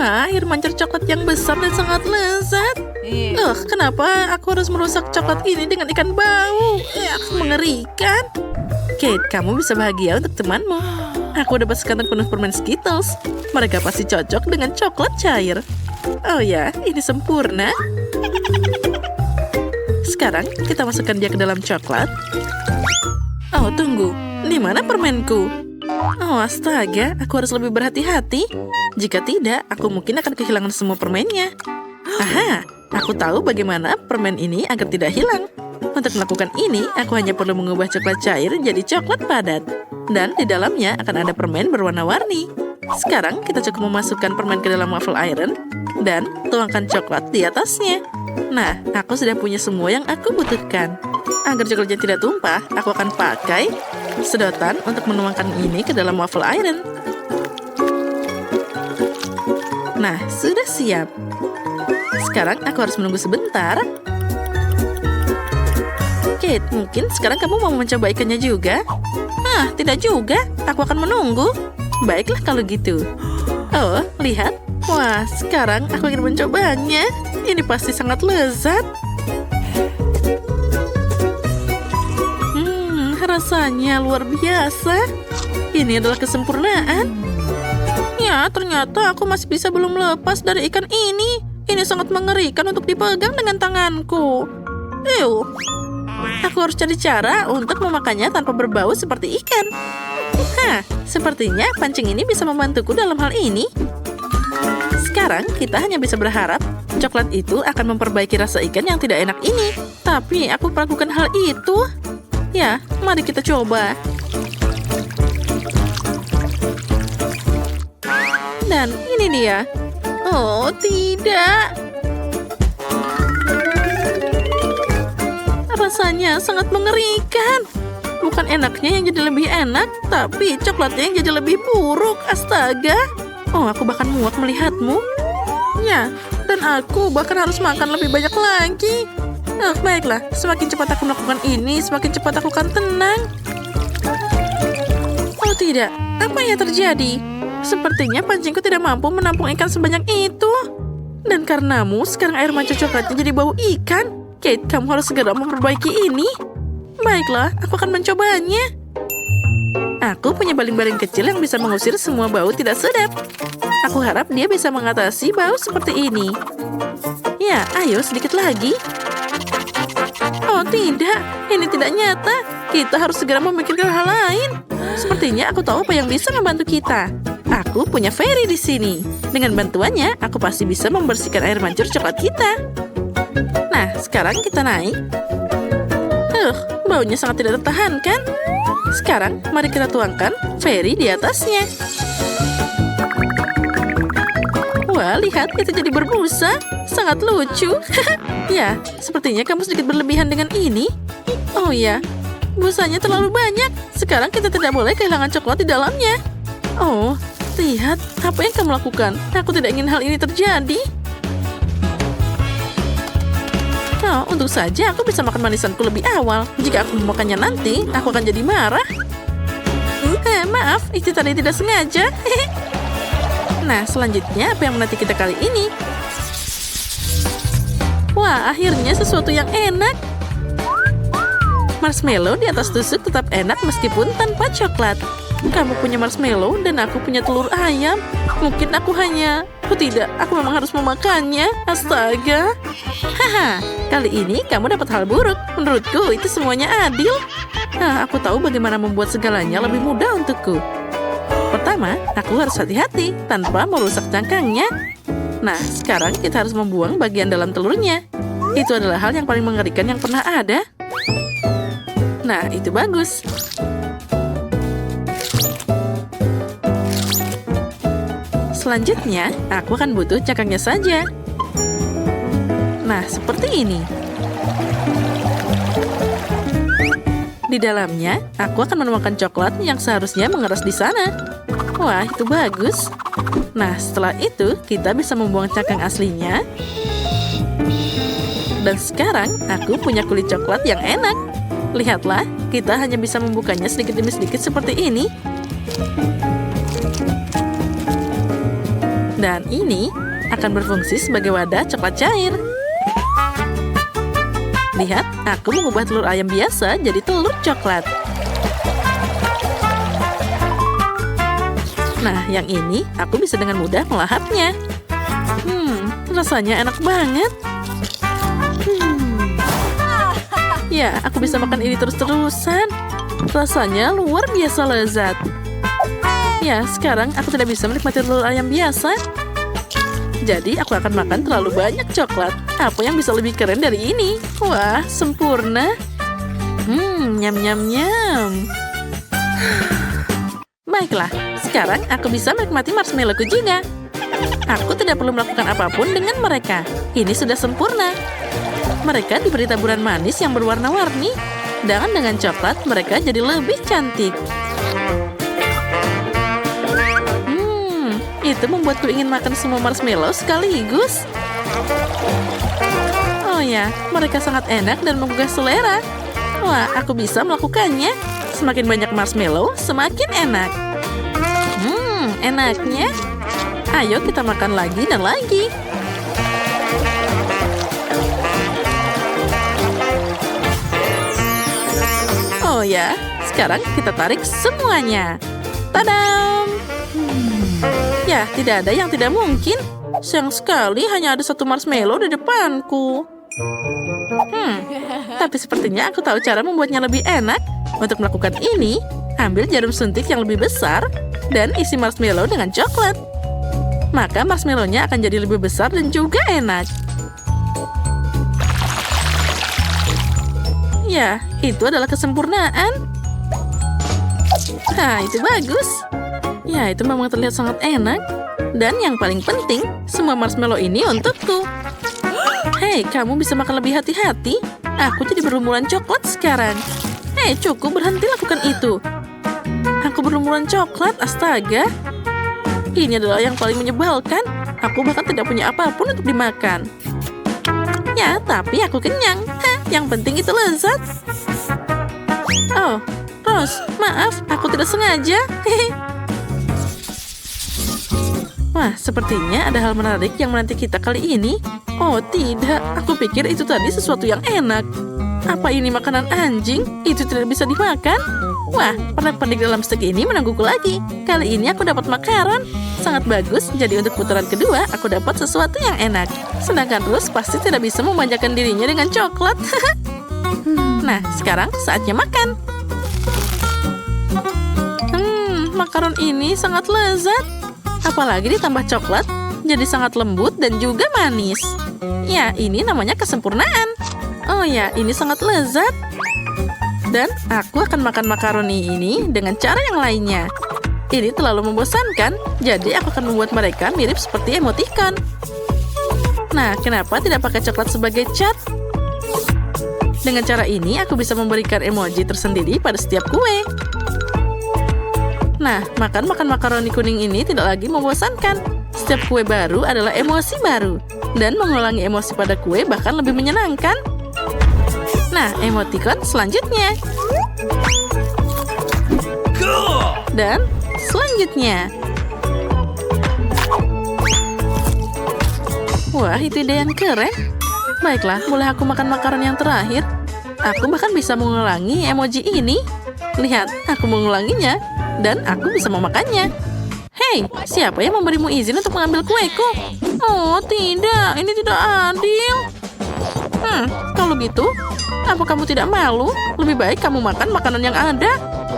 Wah, air mancur coklat yang besar dan sangat lezat. Kenapa aku harus merusak coklat ini dengan ikan bau? Mengerikan. Kate, kamu bisa bahagia untuk temanmu. Aku dapat sekantong penuh permen Skittles. Mereka pasti cocok dengan coklat cair. Oh ya, ini sempurna. Sekarang kita masukkan dia ke dalam coklat. Oh, tunggu. Di mana permenku? Oh, astaga. Aku harus lebih berhati-hati. Jika tidak, aku mungkin akan kehilangan semua permennya. Aha, aku tahu bagaimana permen ini agar tidak hilang. Untuk melakukan ini, aku hanya perlu mengubah coklat cair jadi coklat padat. Dan di dalamnya akan ada permen berwarna-warni. Sekarang kita cukup memasukkan permen ke dalam waffle iron dan tuangkan coklat di atasnya. Nah, aku sudah punya semua yang aku butuhkan. Agar coklatnya tidak tumpah, aku akan pakai sedotan untuk menuangkan ini ke dalam waffle iron. Nah, sudah siap. Sekarang aku harus menunggu sebentar. Kate, mungkin sekarang kamu mau mencoba ikannya juga? Tidak juga. Aku akan menunggu. Baiklah kalau gitu. Oh, lihat. Wah, sekarang aku ingin mencobanya. Ini pasti sangat lezat. Rasanya luar biasa. Ini adalah kesempurnaan. Ya, ternyata aku masih bisa belum lepas dari ikan ini. Ini sangat mengerikan untuk dipegang dengan tanganku. Aku harus cari cara untuk memakannya tanpa berbau seperti ikan. Sepertinya pancing ini bisa membantuku dalam hal ini. Sekarang kita hanya bisa berharap coklat itu akan memperbaiki rasa ikan yang tidak enak ini. Tapi aku melakukan hal itu. Ya, mari kita coba. Dan ini dia. Oh, tidak. Rasanya sangat mengerikan. Bukan enaknya yang jadi lebih enak, tapi coklatnya yang jadi lebih buruk. Astaga. Oh, aku bahkan muak melihatmu. Ya, dan aku bahkan harus makan lebih banyak lagi. Baiklah, semakin cepat aku melakukan ini, semakin cepat aku akan tenang. Oh tidak, apa yang terjadi? Sepertinya pancingku tidak mampu menampung ikan sebanyak itu. Dan karenamu, sekarang air mancur coklatnya jadi bau ikan. Kate, kamu harus segera memperbaiki ini. Baiklah, aku akan mencobanya. Aku punya baling-baling kecil yang bisa mengusir semua bau tidak sedap. Aku harap dia bisa mengatasi bau seperti ini. Ya, ayo sedikit lagi. Oh tidak, ini tidak nyata. Kita harus segera memikirkan hal lain. Sepertinya aku tahu apa yang bisa membantu kita. Aku punya Fairy di sini. Dengan bantuannya, aku pasti bisa membersihkan air mancur coklat kita. Nah, sekarang kita naik. Baunya sangat tidak tertahankan. Sekarang, mari kita tuangkan Fairy di atasnya. Wah, lihat, itu jadi berbusa. Sangat lucu. Ya, sepertinya kamu sedikit berlebihan dengan ini. Oh ya, busanya terlalu banyak. Sekarang kita tidak boleh kehilangan coklat di dalamnya. Oh, lihat, apa yang kamu lakukan? Aku tidak ingin hal ini terjadi. Oh, untung saja aku bisa makan manisanku lebih awal. Jika aku memakannya nanti, aku akan jadi marah. Maaf, itu tadi tidak sengaja. Nah, selanjutnya apa yang menanti kita kali ini? Wah, akhirnya sesuatu yang enak. Marshmallow di atas tusuk tetap enak meskipun tanpa coklat. Kamu punya marshmallow dan aku punya telur ayam. Mungkin aku hanya... Oh tidak, aku memang harus memakannya. Astaga. Haha, kali ini kamu dapat hal buruk. Menurutku itu semuanya adil. Aku tahu bagaimana membuat segalanya lebih mudah untukku. Pertama, aku harus hati-hati tanpa merusak cangkangnya. Nah, sekarang kita harus membuang bagian dalam telurnya. Itu adalah hal yang paling mengerikan yang pernah ada. Nah, itu bagus. Selanjutnya, aku akan butuh cangkangnya saja. Nah, seperti ini. Di dalamnya, aku akan menuangkan coklat yang seharusnya mengeras di sana. Wah, itu bagus. Nah, setelah itu, kita bisa membuang cangkang aslinya. Dan sekarang, aku punya kulit coklat yang enak. Lihatlah, kita hanya bisa membukanya sedikit demi sedikit seperti ini. Dan ini akan berfungsi sebagai wadah coklat cair. Lihat, aku mengubah telur ayam biasa jadi telur coklat. Nah, yang ini aku bisa dengan mudah melahapnya. Rasanya enak banget. Ya, aku bisa makan ini terus-terusan. Rasanya luar biasa lezat. Ya, sekarang aku tidak bisa menikmati telur ayam biasa. Jadi, aku akan makan terlalu banyak coklat. Apa yang bisa lebih keren dari ini? Wah, sempurna. Nyam-nyam-nyam. Baiklah, sekarang aku bisa menikmati marshmallowku juga. Aku tidak perlu melakukan apapun dengan mereka. Ini sudah sempurna. Mereka diberi taburan manis yang berwarna-warni. Dan dengan coklat, mereka jadi lebih cantik. Itu membuatku ingin makan semua marshmallow sekaligus. Oh ya, mereka sangat enak dan menggugah selera. Wah, aku bisa melakukannya. Semakin banyak marshmallow, semakin enak. Enaknya. Ayo kita makan lagi dan lagi. Oh ya, sekarang kita tarik semuanya. Tadam! Ya, tidak ada yang tidak mungkin. Sayang sekali hanya ada satu marshmallow di depanku. Tapi sepertinya aku tahu cara membuatnya lebih enak. Untuk melakukan ini, ambil jarum suntik yang lebih besar dan isi marshmallow dengan coklat. Maka marshmallow-nya akan jadi lebih besar dan juga enak. Ya, itu adalah kesempurnaan. Itu bagus. Ya, itu memang terlihat sangat enak. Dan yang paling penting, semua marshmallow ini untukku. Hei, kamu bisa makan lebih hati-hati. Aku jadi berlumuran coklat sekarang. Hei, cukup berhenti lakukan itu. Aku berlumuran coklat, astaga. Ini adalah yang paling menyebalkan. Aku bahkan tidak punya apapun untuk dimakan. Ya, tapi aku kenyang. Yang penting itu lezat. Oh, Rose, maaf, aku tidak sengaja. Wah, sepertinya ada hal menarik yang menanti kita kali ini. Oh, tidak. Aku pikir itu tadi sesuatu yang enak. Apa ini makanan anjing? Itu tidak bisa dimakan. Wah, pernak-pernik dalam stek ini menungguku lagi. Kali ini aku dapat makaron. Sangat bagus, jadi untuk putaran kedua, aku dapat sesuatu yang enak. Sedangkan Rose pasti tidak bisa memanjakan dirinya dengan coklat. Nah, sekarang saatnya makan. Makaron ini sangat lezat. Apalagi ditambah coklat, jadi sangat lembut dan juga manis. Ya, ini namanya kesempurnaan. Oh ya, ini sangat lezat. Dan aku akan makan makaroni ini dengan cara yang lainnya. Ini terlalu membosankan, jadi aku akan membuat mereka mirip seperti emoticon. Nah, kenapa tidak pakai coklat sebagai cat? Dengan cara ini, aku bisa memberikan emoji tersendiri pada setiap kue. Nah, makan makaroni kuning ini tidak lagi membosankan. Setiap kue baru adalah emosi baru. Dan mengulangi emosi pada kue bahkan lebih menyenangkan. Nah, emoticon selanjutnya. Dan selanjutnya. Wah, itu ide yang keren. Baiklah, boleh aku makan makaron yang terakhir? Aku bahkan bisa mengulangi emoji ini. Lihat, aku mengulanginya. Dan aku bisa memakannya. Hei, siapa yang memberimu izin untuk mengambil kueku? Oh, tidak. Ini tidak adil. Kalau gitu, apa kamu tidak malu? Lebih baik kamu makan makanan yang ada.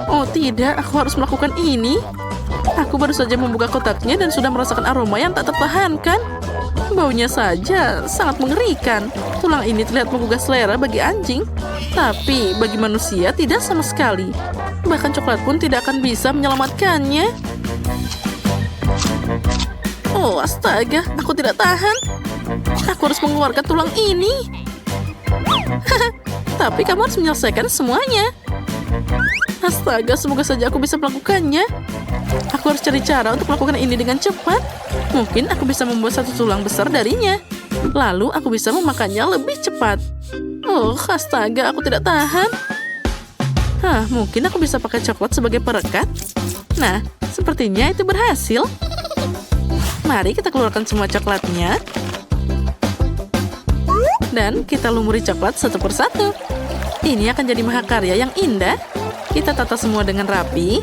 Oh, tidak. Aku harus melakukan ini. Aku baru saja membuka kotaknya dan sudah merasakan aroma yang tak tertahankan. Baunya saja sangat mengerikan. Tulang ini terlihat menggugah selera bagi anjing. Tapi bagi manusia tidak sama sekali. Bahkan coklat pun tidak akan bisa menyelamatkannya. Oh, astaga. Aku tidak tahan. Aku harus mengeluarkan tulang ini. Tapi kamu harus menyelesaikan semuanya. Astaga, semoga saja aku bisa melakukannya. Aku harus cari cara untuk melakukan ini dengan cepat. Mungkin aku bisa membuat satu tulang besar darinya. Lalu aku bisa memakannya lebih cepat. Oh, astaga, aku tidak tahan. Mungkin aku bisa pakai coklat sebagai perekat. Nah, sepertinya itu berhasil. Mari kita keluarkan semua coklatnya. Dan kita lumuri coklat satu persatu. Ini akan jadi mahakarya yang indah. Kita tata semua dengan rapi.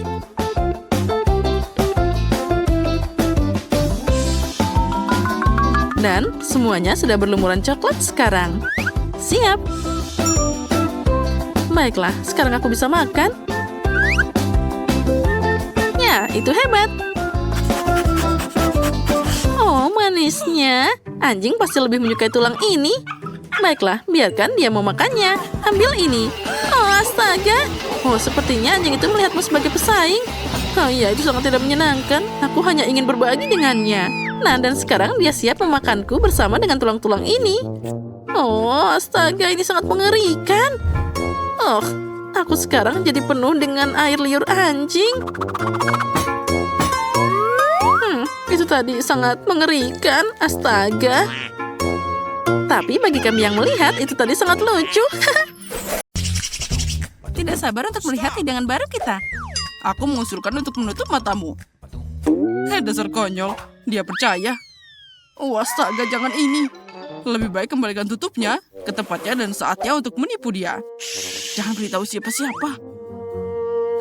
Dan semuanya sudah berlumuran coklat sekarang. Siap. Baiklah, sekarang aku bisa makan. Ya, itu hebat. Oh, manisnya. Anjing pasti lebih menyukai tulang ini. Baiklah, biarkan dia mau makannya. Ambil ini. Oh, astaga. Oh, sepertinya anjing itu melihatmu sebagai pesaing. Oh iya, itu sangat tidak menyenangkan. Aku hanya ingin berbagi dengannya. Nah, dan sekarang dia siap memakanku bersama dengan tulang-tulang ini. Oh, astaga, ini sangat mengerikan. Oh, aku sekarang jadi penuh dengan air liur anjing. Itu tadi sangat mengerikan. Astaga. Tapi bagi kami yang melihat, itu tadi sangat lucu. Tidak sabar untuk melihat hidangan baru kita. Aku mengusulkan untuk menutup matamu. Dasar konyol. Dia percaya. Oh, astaga, jangan ini. Lebih baik kembalikan tutupnya ke tempatnya dan saatnya untuk menipu dia. Jangan beritahu siapa-siapa.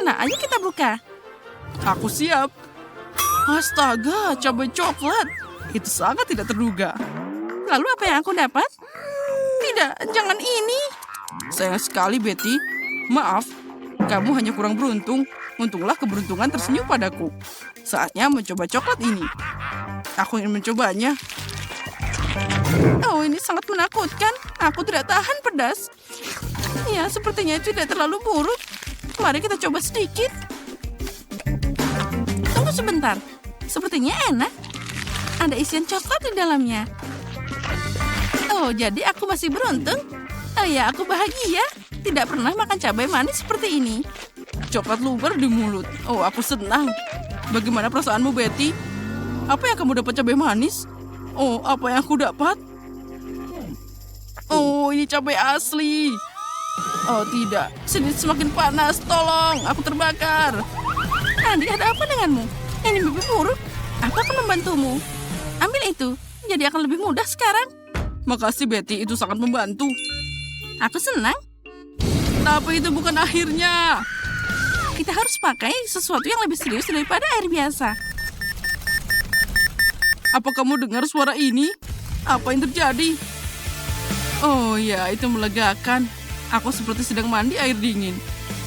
Nah, ayo kita buka. Aku siap. Astaga, cabai coklat. Itu sangat tidak terduga. Lalu apa yang aku dapat? Tidak, jangan ini. Sayang sekali, Betty. Maaf, kamu hanya kurang beruntung. Untunglah keberuntungan tersenyum padaku. Saatnya mencoba coklat ini. Aku ingin mencobanya. Oh, ini sangat menakutkan. Aku tidak tahan pedas. Ya, sepertinya itu tidak terlalu buruk. Mari kita coba sedikit. Tunggu sebentar. Sepertinya enak. Ada isian coklat di dalamnya. Oh, jadi aku masih beruntung. Oh ya, aku bahagia. Tidak pernah makan cabai manis seperti ini. Coklat luber di mulut. Oh, aku senang. Bagaimana perasaanmu, Betty? Apa yang kamu dapat cabai manis? Oh, apa yang aku dapat? Oh, ini cabai asli. Oh, tidak. Sini semakin panas. Tolong, aku terbakar. Andi, ada apa denganmu? Ini mimpi buruk. Aku akan membantumu. Ambil itu. Jadi akan lebih mudah sekarang. Makasih, Betty. Itu sangat membantu. Aku senang. Tapi itu bukan akhirnya. Kita harus pakai sesuatu yang lebih serius daripada air biasa. Apa kamu dengar suara ini? Apa yang terjadi? Oh ya, itu melegakan. Aku seperti sedang mandi air dingin.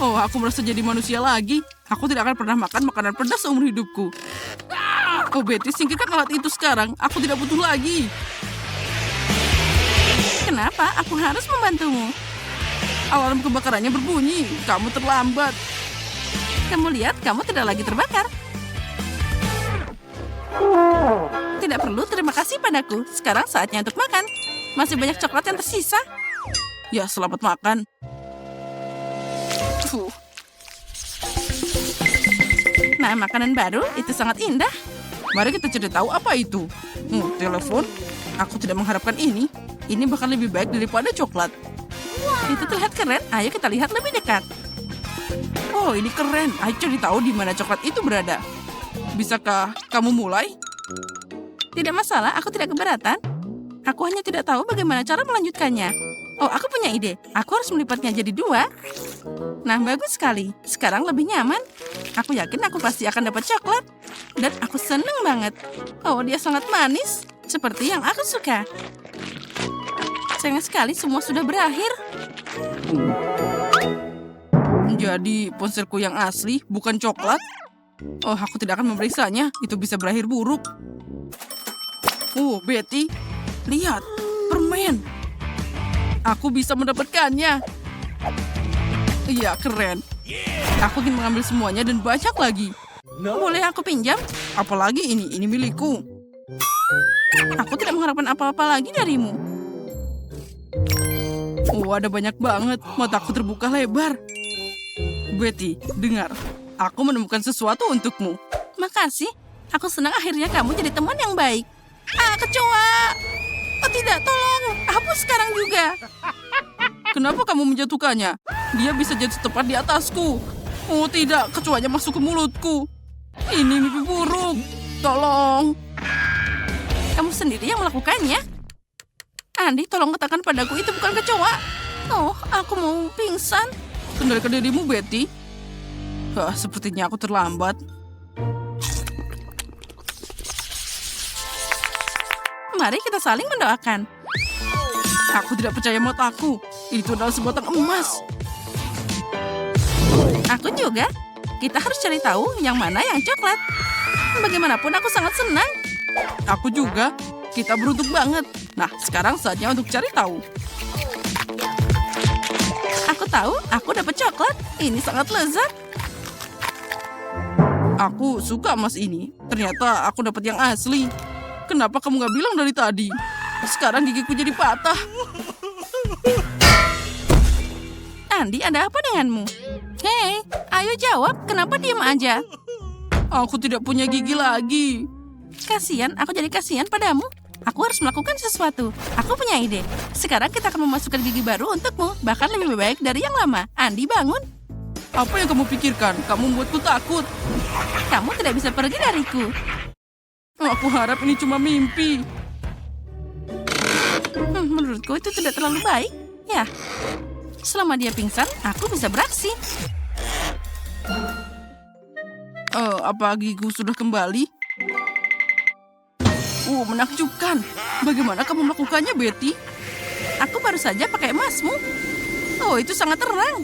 Oh, aku merasa jadi manusia lagi. Aku tidak akan pernah makan makanan pedas seumur hidupku. Oh, Betty, singkirkan alat itu sekarang. Aku tidak butuh lagi. Kenapa? Aku harus membantumu. Alarm kebakarannya berbunyi. Kamu terlambat. Kamu lihat, kamu tidak lagi terbakar. Tidak perlu terima kasih padaku. Sekarang saatnya untuk makan. Masih banyak coklat yang tersisa. Ya, selamat makan. Nah, makanan baru itu sangat indah. Mari kita cari tahu apa itu. Telepon? Aku tidak mengharapkan ini. Ini bahkan lebih baik daripada coklat. Itu terlihat keren. Ayo kita lihat lebih dekat. Oh, ini keren. Ayo cari tahu di mana coklat itu berada. Bisakah kamu mulai? Tidak masalah, aku tidak keberatan. Aku hanya tidak tahu bagaimana cara melanjutkannya. Oh, aku punya ide. Aku harus melipatnya jadi 2. Nah, bagus sekali. Sekarang lebih nyaman. Aku yakin aku pasti akan dapat coklat. Dan aku seneng banget. Oh, dia sangat manis. Seperti yang aku suka. Sayang sekali semua sudah berakhir. Jadi ponselku yang asli bukan coklat? Oh, aku tidak akan memeriksanya. Itu bisa berakhir buruk. Oh, Betty. Lihat, permen. Aku bisa mendapatkannya. Iya, keren. Aku ingin mengambil semuanya dan banyak lagi. Boleh aku pinjam? Apalagi ini milikku. Aku tidak mengharapkan apa-apa lagi darimu. Oh, ada banyak banget. Mataku terbuka lebar. Betty, dengar. Aku menemukan sesuatu untukmu. Makasih. Aku senang akhirnya kamu jadi teman yang baik. Kecoa! Oh tidak, tolong. Hapus sekarang juga. Kenapa kamu menjatuhkannya? Dia bisa jatuh tepat di atasku. Oh tidak, kecoanya masuk ke mulutku. Ini mimpi buruk. Tolong. Kamu sendiri yang melakukannya. Andi, tolong katakan padaku itu bukan kecoa. Oh, aku mau pingsan. Kendalikan dirimu, Betty. Sepertinya aku terlambat. Mari kita saling mendoakan. Aku tidak percaya mataku. Itu adalah sebatang emas. Aku juga. Kita harus cari tahu yang mana yang coklat. Bagaimanapun aku sangat senang. Aku juga. Kita beruntung banget. Nah, sekarang saatnya untuk cari tahu. Aku tahu, aku dapat coklat. Ini sangat lezat. Aku suka emas ini. Ternyata aku dapat yang asli. Kenapa kamu gak bilang dari tadi? Sekarang gigiku jadi patah. Andi, ada apa denganmu? Hei, ayo jawab. Kenapa diam aja? Aku tidak punya gigi lagi. Kasian, aku jadi kasihan padamu. Aku harus melakukan sesuatu. Aku punya ide. Sekarang kita akan memasukkan gigi baru untukmu. Bahkan lebih baik dari yang lama. Andi, bangun. Apa yang kamu pikirkan? Kamu membuatku takut. Kamu tidak bisa pergi dariku. Aku harap ini cuma mimpi. Menurutku itu tidak terlalu baik. Ya, selama dia pingsan, aku bisa beraksi. Apa gigiku sudah kembali? Menakjubkan. Bagaimana kamu melakukannya, Betty? Aku baru saja pakai emasmu. Oh, itu sangat terang.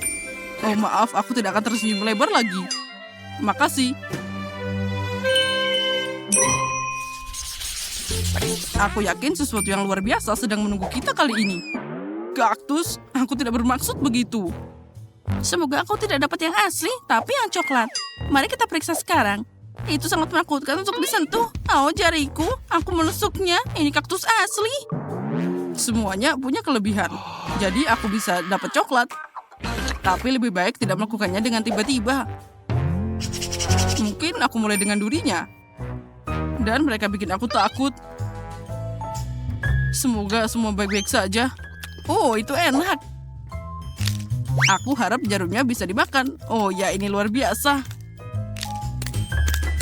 Oh, maaf, aku tidak akan tersenyum lebar lagi. Makasih. Aku yakin sesuatu yang luar biasa sedang menunggu kita kali ini. Kaktus, aku tidak bermaksud begitu. Semoga aku tidak dapat yang asli, tapi yang coklat. Mari kita periksa sekarang. Itu sangat menakutkan untuk disentuh. Oh, jariku, aku menusuknya. Ini kaktus asli. Semuanya punya kelebihan. Jadi aku bisa dapat coklat. Tapi lebih baik tidak melakukannya dengan tiba-tiba. Mungkin aku mulai dengan durinya. Dan mereka bikin aku takut. Semoga semua baik-baik saja. Oh, itu enak. Aku harap jarumnya bisa dimakan. Oh ya, ini luar biasa.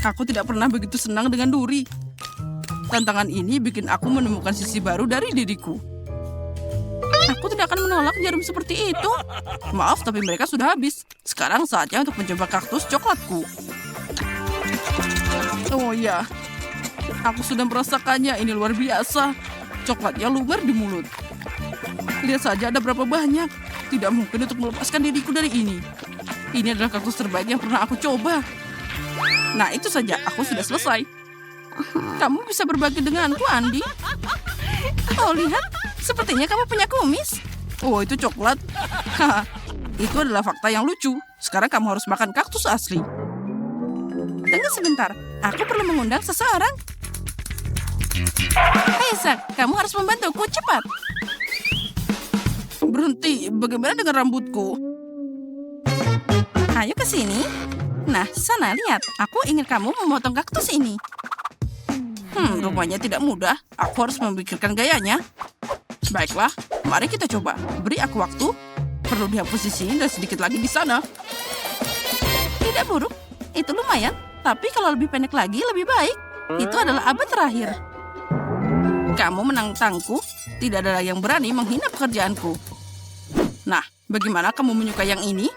Aku tidak pernah begitu senang dengan duri. Tantangan ini bikin aku menemukan sisi baru dari diriku. Aku tidak akan menolak jarum seperti itu. Maaf, tapi mereka sudah habis. Sekarang saatnya untuk mencoba kaktus coklatku. Oh ya, aku sudah merasakannya. Ini luar biasa. Coklatnya lumer di mulut. Lihat saja ada berapa banyak. Tidak mungkin untuk melepaskan diriku dari ini. Ini adalah kaktus terbaik yang pernah aku coba. Nah, itu saja. Aku sudah selesai. Kamu bisa berbagi denganku, Andi. Oh, lihat. Sepertinya kamu punya kumis. Oh, itu coklat. Itu adalah fakta yang lucu. Sekarang kamu harus makan kaktus asli. Tunggu sebentar. Aku perlu mengundang seseorang. Hei, Zack. Kamu harus membantuku. Cepat. Berhenti. Bagaimana dengan rambutku? Ayo ke sini. Nah, sana lihat. Aku ingin kamu memotong kaktus ini. Rupanya tidak mudah. Aku harus memikirkan gayanya. Baiklah, mari kita coba. Beri aku waktu. Perlu dihapus di sini dan sedikit lagi di sana. Tidak buruk. Itu lumayan. Tapi kalau lebih pendek lagi, lebih baik. Itu adalah abad terakhir. Kamu menantangku. Tidak ada yang berani menghina pekerjaanku. Nah, bagaimana kamu menyukai yang ini?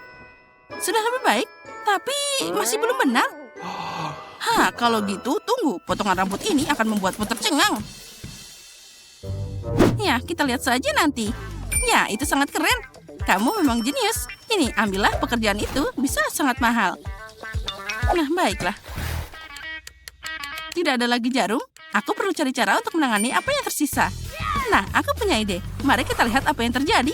Sudah lebih baik. Tapi masih belum benar. Kalau gitu, tunggu. Potongan rambut ini akan membuatmu tercengang. Ya, kita lihat saja nanti. Ya, itu sangat keren. Kamu memang jenius. Ini, ambillah pekerjaan itu. Bisa sangat mahal. Nah, baiklah. Tidak ada lagi jarum. Aku perlu cari cara untuk menangani apa yang tersisa. Nah, aku punya ide. Mari kita lihat apa yang terjadi.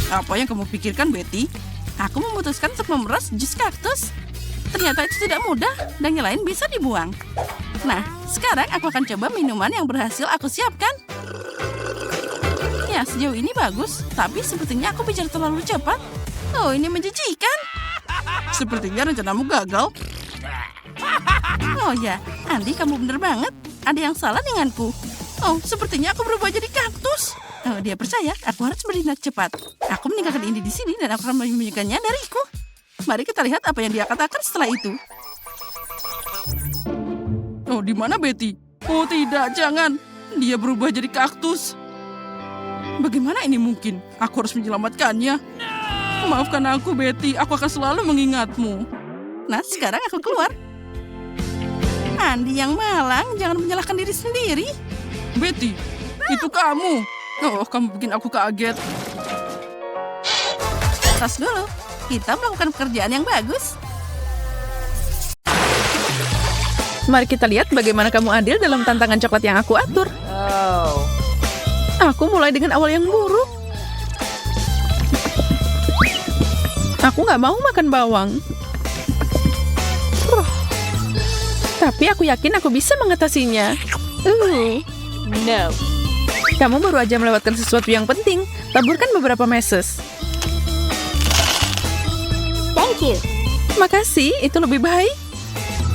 Apa yang kamu pikirkan, Betty? Aku memutuskan untuk memeras jus kaktus. Ternyata itu tidak mudah dan yang lain bisa dibuang. Nah, sekarang aku akan coba minuman yang berhasil aku siapkan. Ya, sejauh ini bagus, tapi sepertinya aku bicara terlalu cepat. Oh, ini menjijikan. Sepertinya rencanamu gagal. Oh ya, Andi, kamu benar banget. Ada yang salah denganku. Oh, sepertinya aku berubah jadi kaktus. Oh, dia percaya aku harus bertindak cepat. Aku meninggalkan ini di sini dan aku akan menyembunyikannya dariku. Mari kita lihat apa yang dia katakan setelah itu. Oh, di mana Betty? Oh tidak, jangan. Dia berubah jadi kaktus. Bagaimana ini mungkin? Aku harus menyelamatkannya. Maafkan aku, Betty. Aku akan selalu mengingatmu. Nah, sekarang aku keluar. Andi yang malang, jangan menyalahkan diri sendiri. Betty, itu kamu. Oh, kamu bikin aku kaget. Tas dulu. Kita melakukan pekerjaan yang bagus. Mari kita lihat bagaimana kamu adil dalam tantangan coklat yang aku atur. Aku mulai dengan awal yang buruk. Aku nggak mau makan bawang. Tapi aku yakin aku bisa mengatasinya. No. Kamu baru aja melewatkan sesuatu yang penting. Taburkan beberapa meses. Thank you. Makasih, itu lebih baik.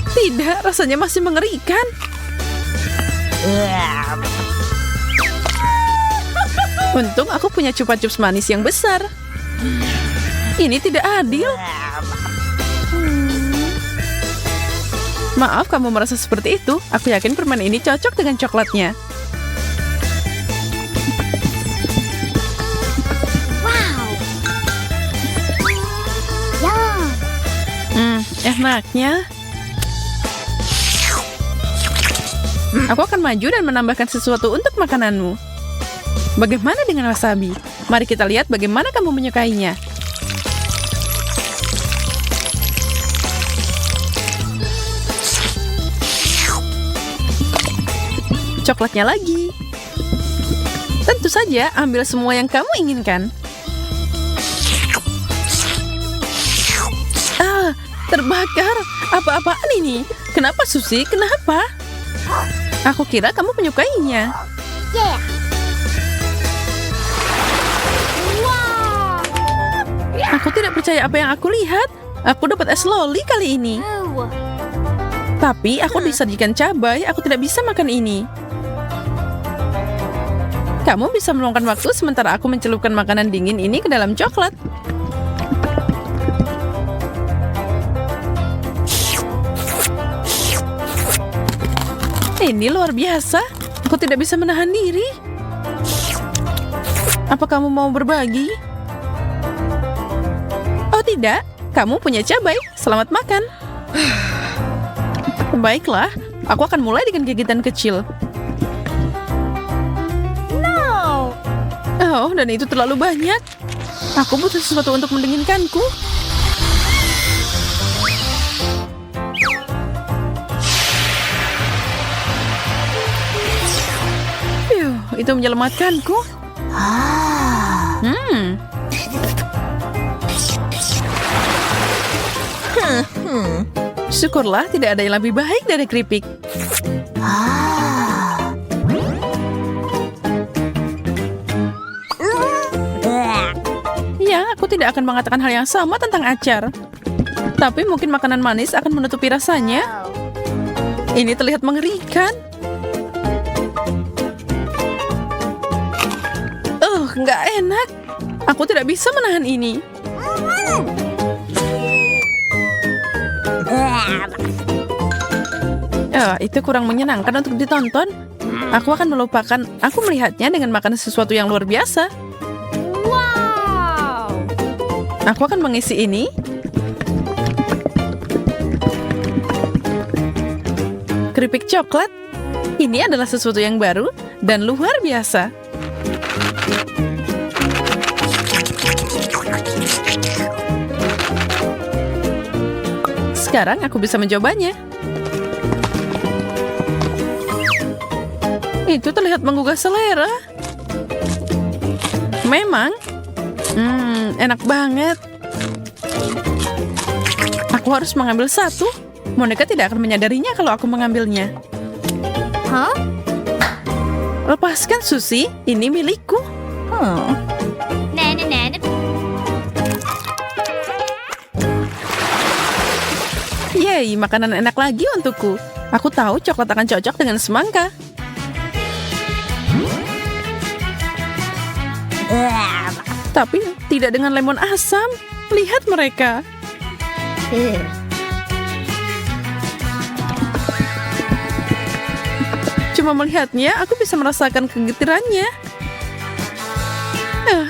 Tidak, rasanya masih mengerikan. Untung aku punya chupa chups manis yang besar. Ini tidak adil. Maaf kamu merasa seperti itu. Aku yakin permen ini cocok dengan coklatnya. Wow. Yum. Enaknya. Aku akan maju dan menambahkan sesuatu untuk makananmu. Bagaimana dengan wasabi? Mari kita lihat bagaimana kamu menyukainya. Coklatnya lagi. Tentu saja, ambil semua yang kamu inginkan. Ah, terbakar. Apa-apaan ini? Kenapa, Susi? Kenapa? Aku kira kamu menyukainya. Yeah. Wow. Aku tidak percaya apa yang aku lihat. Aku dapat es loli kali ini. Oh. Tapi aku disajikan cabai, aku tidak bisa makan ini. Kamu bisa meluangkan waktu sementara aku mencelupkan makanan dingin ini ke dalam coklat. Ini luar biasa. Aku tidak bisa menahan diri. Apa kamu mau berbagi? Oh tidak, kamu punya cabai. Selamat makan. Baiklah, aku akan mulai dengan gigitan kecil. No. Oh, dan itu terlalu banyak. Aku butuh sesuatu untuk mendinginkanku. Itu menyelamatkanku. Syukurlah tidak ada yang lebih baik dari keripik. Ya, aku tidak akan mengatakan hal yang sama tentang acar. Tapi mungkin makanan manis akan menutupi rasanya. Ini terlihat mengerikan. Nggak enak. Aku tidak bisa menahan ini. Itu kurang menyenangkan untuk ditonton. Aku akan melupakan aku melihatnya dengan makan sesuatu yang luar biasa. Wow. Aku akan mengisi ini. Keripik coklat. Ini adalah sesuatu yang baru dan luar biasa. Sekarang aku bisa mencobanya. Itu terlihat menggugah selera. Memang. Enak banget. Aku harus mengambil satu. Monica tidak akan menyadarinya kalau aku mengambilnya. Hah? Lepaskan, Susi. Ini milikku. Nah. Yeay, makanan enak lagi untukku. Aku tahu coklat akan cocok dengan semangka. Tapi tidak dengan lemon asam. Lihat mereka. cuma melihatnya, aku bisa merasakan kegetirannya.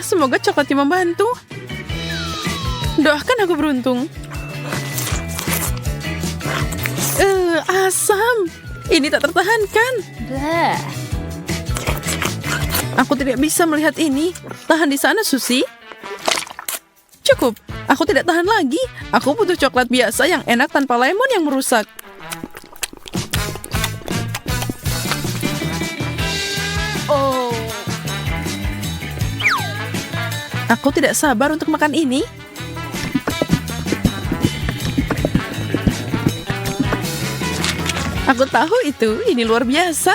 Semoga coklatnya membantu. Doakan aku beruntung. Asam. Ini tak tertahankan. Bleh. Aku tidak bisa melihat ini. Tahan di sana, Susi. Cukup. Aku tidak tahan lagi. Aku butuh coklat biasa yang enak tanpa lemon yang merusak. Oh. Aku tidak sabar untuk makan ini. Aku tahu itu. Ini luar biasa.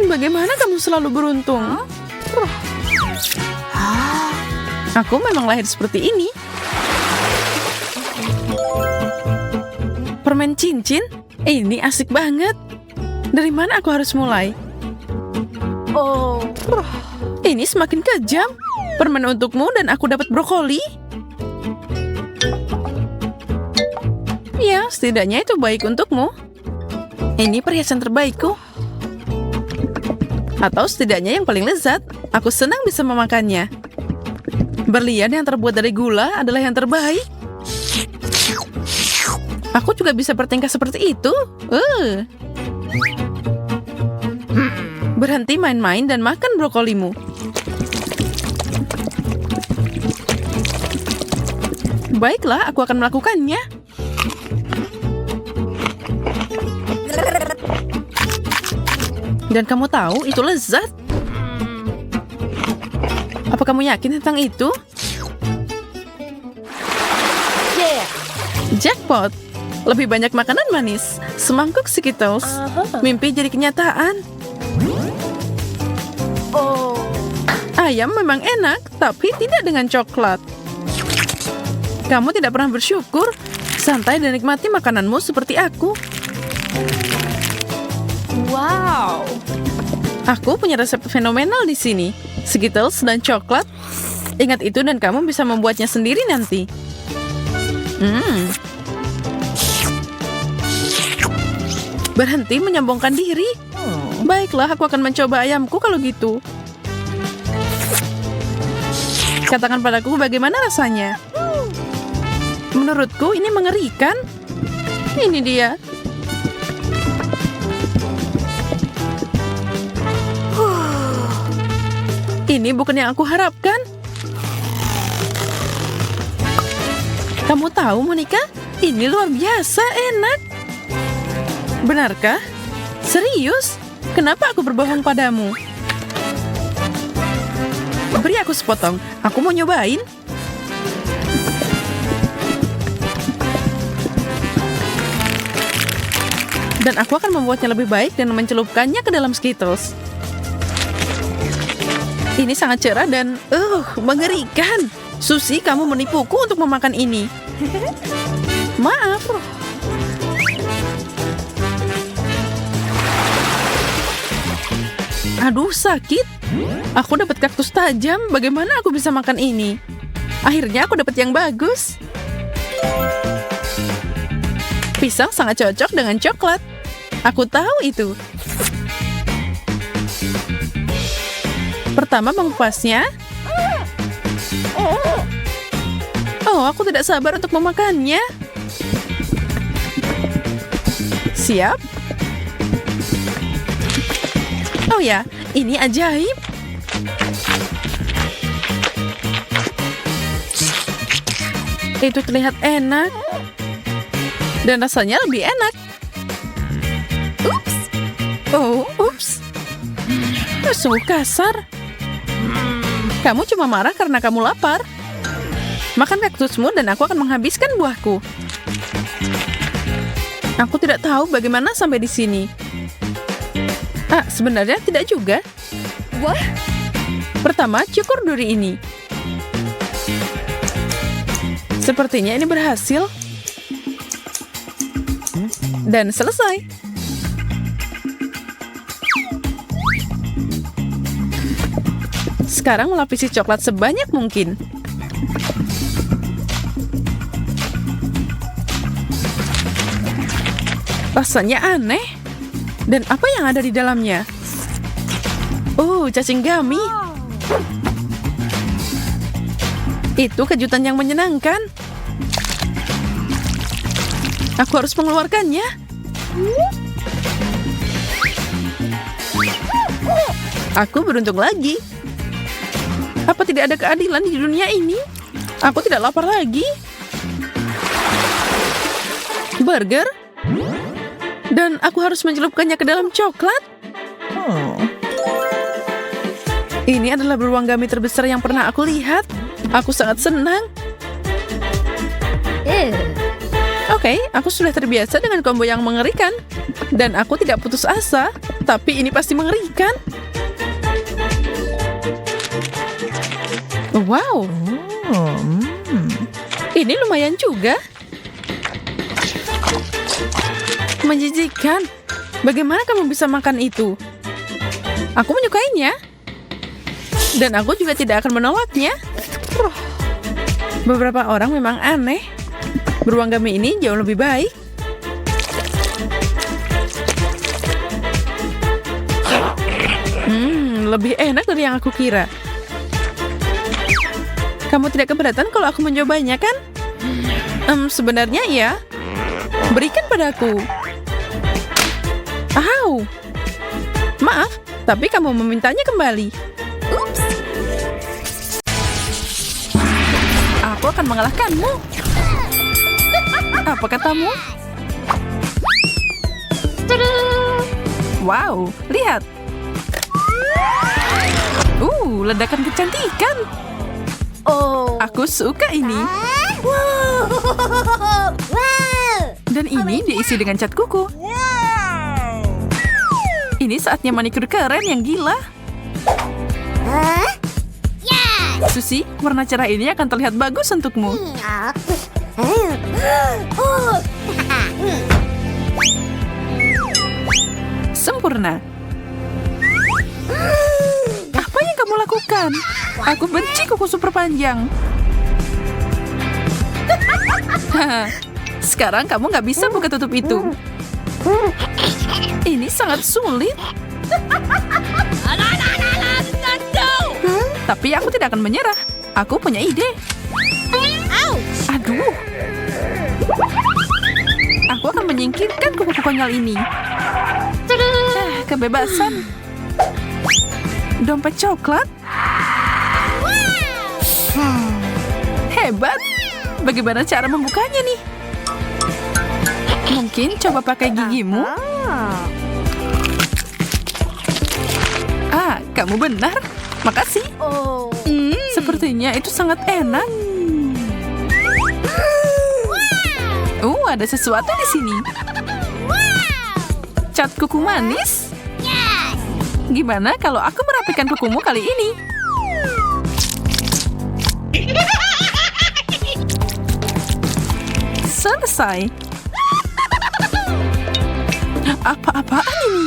Bagaimana kamu selalu beruntung? Aku memang lahir seperti ini. Permen cincin? Ini asik banget. Dari mana aku harus mulai? Oh. Ini semakin kejam. Permen untukmu dan aku dapat brokoli. Ya, setidaknya itu baik untukmu. Ini perhiasan terbaikku. Atau setidaknya yang paling lezat. Aku senang bisa memakannya. Berlian yang terbuat dari gula adalah yang terbaik. Aku juga bisa bertingkah seperti itu. Berhenti main-main dan makan brokolimu. Baiklah, aku akan melakukannya. Dan kamu tahu, itu lezat. Apa kamu yakin tentang itu? Yeah. Jackpot! Lebih banyak makanan manis. Semangkuk Skittles. Mimpi jadi kenyataan. Oh. Ayam memang enak, tapi tidak dengan coklat. Kamu tidak pernah bersyukur. Santai dan nikmati makananmu seperti aku. Wow. Aku punya resep fenomenal di sini. Skittles dan coklat. Ingat itu dan kamu bisa membuatnya sendiri nanti. Berhenti menyombongkan diri. Baiklah, aku akan mencoba ayamku kalau gitu. Katakan padaku bagaimana rasanya. Menurutku ini mengerikan. Ini dia. Ini bukan yang aku harapkan. Kamu tahu, Monica? Ini luar biasa enak. Benarkah? Serius? Kenapa aku berbohong padamu? Beri aku sepotong. Aku mau nyobain. Dan aku akan membuatnya lebih baik dan mencelupkannya ke dalam Skittles. Ini sangat cerah dan mengerikan. Susi, kamu menipuku untuk memakan ini. Maaf. Aduh, sakit. Aku dapat kaktus tajam. Bagaimana aku bisa makan ini? Akhirnya aku dapat yang bagus. Pisang sangat cocok dengan coklat. Aku tahu itu. Pertama mengupasnya. Oh, aku tidak sabar untuk memakannya. Siap? Oh ya, ini ajaib. Itu terlihat enak. Dan rasanya lebih enak. Ups. Oh, ups. Sungguh kasar. Kamu cuma marah karena kamu lapar. Makan kaktusmu dan aku akan menghabiskan buahku. Aku tidak tahu bagaimana sampai di sini. Sebenarnya tidak juga. Wah. Pertama, cukur duri ini. Sepertinya ini berhasil. Dan selesai. Sekarang melapisi coklat sebanyak mungkin. Rasanya aneh. Dan apa yang ada di dalamnya? Oh, cacing gummy. Itu kejutan yang menyenangkan. Aku harus mengeluarkannya. Aku beruntung lagi. Apa tidak ada keadilan di dunia ini? Aku tidak lapar lagi. Burger? Dan aku harus mencelupkannya ke dalam coklat? Ini adalah beruang gummy terbesar yang pernah aku lihat. Aku sangat senang. Oke, aku sudah terbiasa dengan combo yang mengerikan. Dan aku tidak putus asa. Tapi ini pasti mengerikan. Wow. Ini lumayan juga. Menjijikan. Bagaimana kamu bisa makan itu? Aku menyukainya. Dan aku juga tidak akan menolaknya. Beberapa orang memang aneh. Beruang gummy ini jauh lebih baik. Lebih enak dari yang aku kira. Kamu tidak keberatan kalau aku mencobanya, kan? Sebenarnya iya. Berikan padaku. Au. Maaf, tapi kamu memintanya kembali. Aku akan mengalahkanmu. Apa katamu? Wow, lihat. Ledakan kecantikan. Aku suka ini. Dan ini diisi dengan cat kuku. Ini saatnya manikur keren yang gila. Susie, warna cerah ini akan terlihat bagus untukmu. Sempurna. Apa yang kamu lakukan? Aku benci kuku super panjang. Sekarang kamu nggak bisa buka tutup itu. Ini sangat sulit. Tapi aku tidak akan menyerah. Aku punya ide. Aduh. Aku akan menyingkirkan kuku konyol ini. Kebebasan. Dompet coklat. Hebat. Bagaimana cara membukanya nih? Mungkin coba pakai gigimu. Kamu benar. Makasih. Sepertinya itu sangat enak. Ada sesuatu di sini. Cat kuku manis. Gimana kalau aku merapikan kukumu kali ini? Selesai. Apa-apaan ini?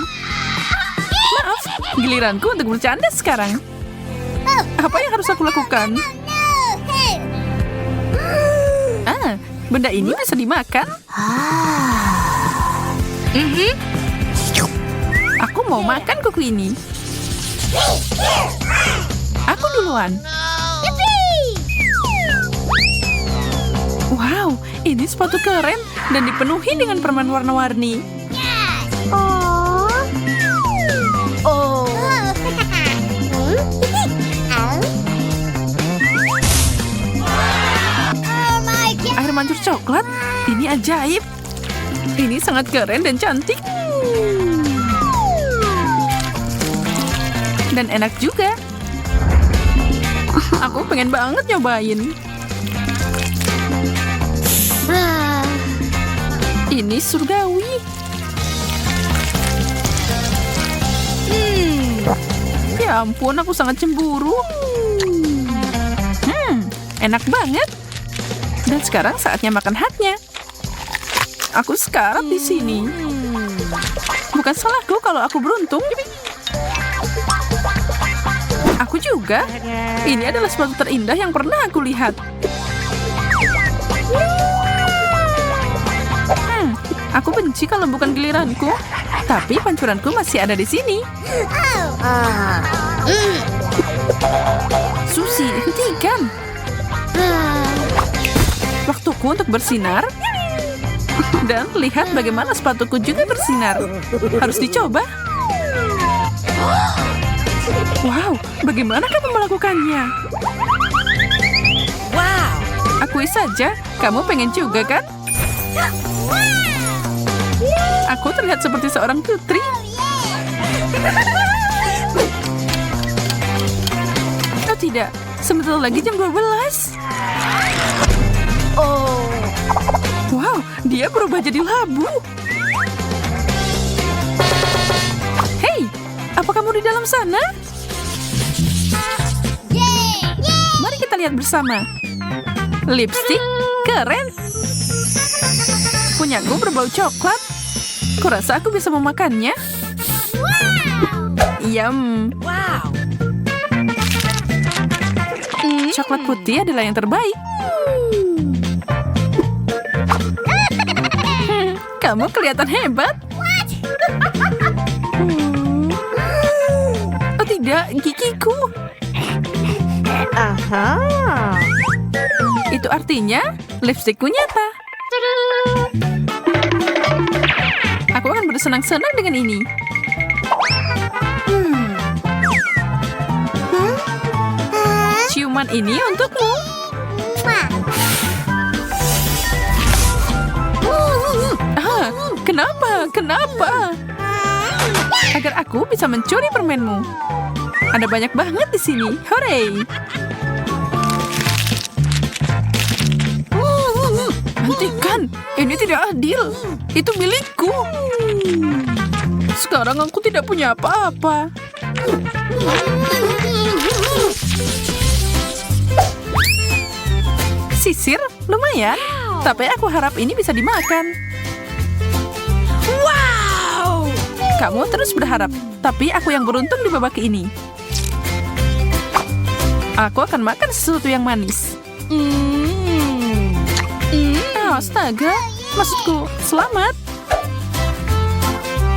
Maaf, giliranku untuk bercanda sekarang. Apa yang harus aku lakukan? Benda ini bisa dimakan. Aku mau makan kuku ini. Aku duluan. Wow, ini sepatu keren dan dipenuhi dengan permen warna-warni. Air mancur coklat, ini ajaib. Ini sangat keren dan cantik. Dan enak juga. Aku pengen banget nyobain. Ini surgawi. Ya ampun, aku sangat cemburu. Enak banget. Dan sekarang saatnya makan haknya. Aku sekarat di sini. Bukan salahku kalau aku beruntung. Aku juga. Ini adalah sepatu terindah yang pernah aku lihat. Aku benci kalau bukan giliranku. Tapi pancuranku masih ada di sini. Susi, hentikan. Waktuku untuk bersinar. Dan lihat bagaimana sepatuku juga bersinar. Harus dicoba. Wow, bagaimana kamu melakukannya? Wow. Akui saja, kamu pengen juga kan? Aku terlihat seperti seorang putri. Oh tidak, sebentar lagi jam 12. Oh. Wow, dia berubah jadi labu. Hei, apa kamu di dalam sana? Mari kita lihat bersama. Lipstick keren. Punyaku berbau coklat. Kurasa aku bisa memakannya. Yum. Wow. Coklat putih adalah yang terbaik. Kamu kelihatan hebat. Oh tidak, gigiku. Aha. Itu artinya lipstikku nyata. Aku akan bersenang-senang dengan ini. Ciuman ini untukmu. Ah, kenapa? Kenapa? Agar aku bisa mencuri permenmu. Ada banyak banget di sini. Hore! Hentikan! Ini tidak adil. Itu milikku. Sekarang aku tidak punya apa-apa. Sisir, lumayan. Tapi aku harap ini bisa dimakan. Wow. Kamu terus berharap, tapi aku yang beruntung di babak ini. Aku akan makan sesuatu yang manis. Astaga, maksudku, selamat.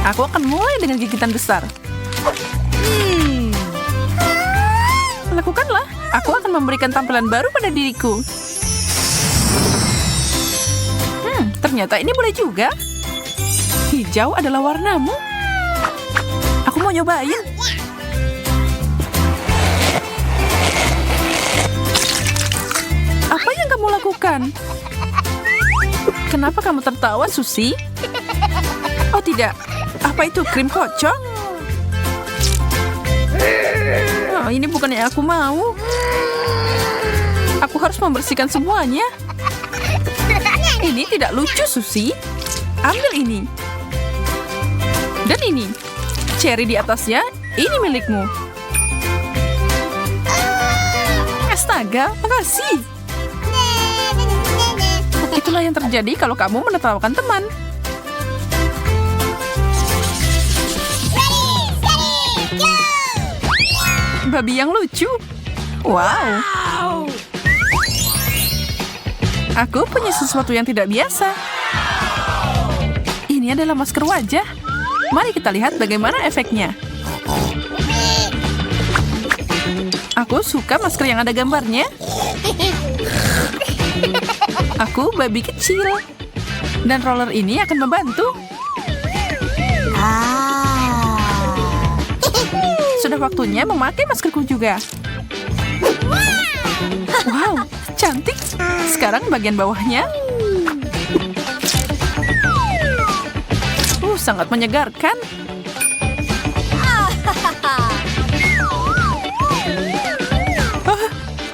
Aku akan mulai dengan gigitan besar. Lakukanlah, aku akan memberikan tampilan baru pada diriku. Ternyata ini boleh juga. Hijau adalah warnamu. Aku mau nyobain. Apa yang kamu lakukan? Kenapa kamu tertawa, Susi? Oh tidak, apa itu krim kocok? Oh, ini bukan yang aku mau. Aku harus membersihkan semuanya. Ini tidak lucu, Susi. Ambil ini. Dan ini. Cherry di atasnya, ini milikmu. Astaga, makasih. Itulah yang terjadi kalau kamu menertawakan teman. Babi yang lucu. Wow. Aku punya sesuatu yang tidak biasa. Ini adalah masker wajah. Mari kita lihat bagaimana efeknya. Aku suka masker yang ada gambarnya. Aku babi kecil. Dan roller ini akan membantu. Sudah waktunya memakai maskerku juga. Wow, cantik. Sekarang bagian bawahnya. Sangat menyegarkan.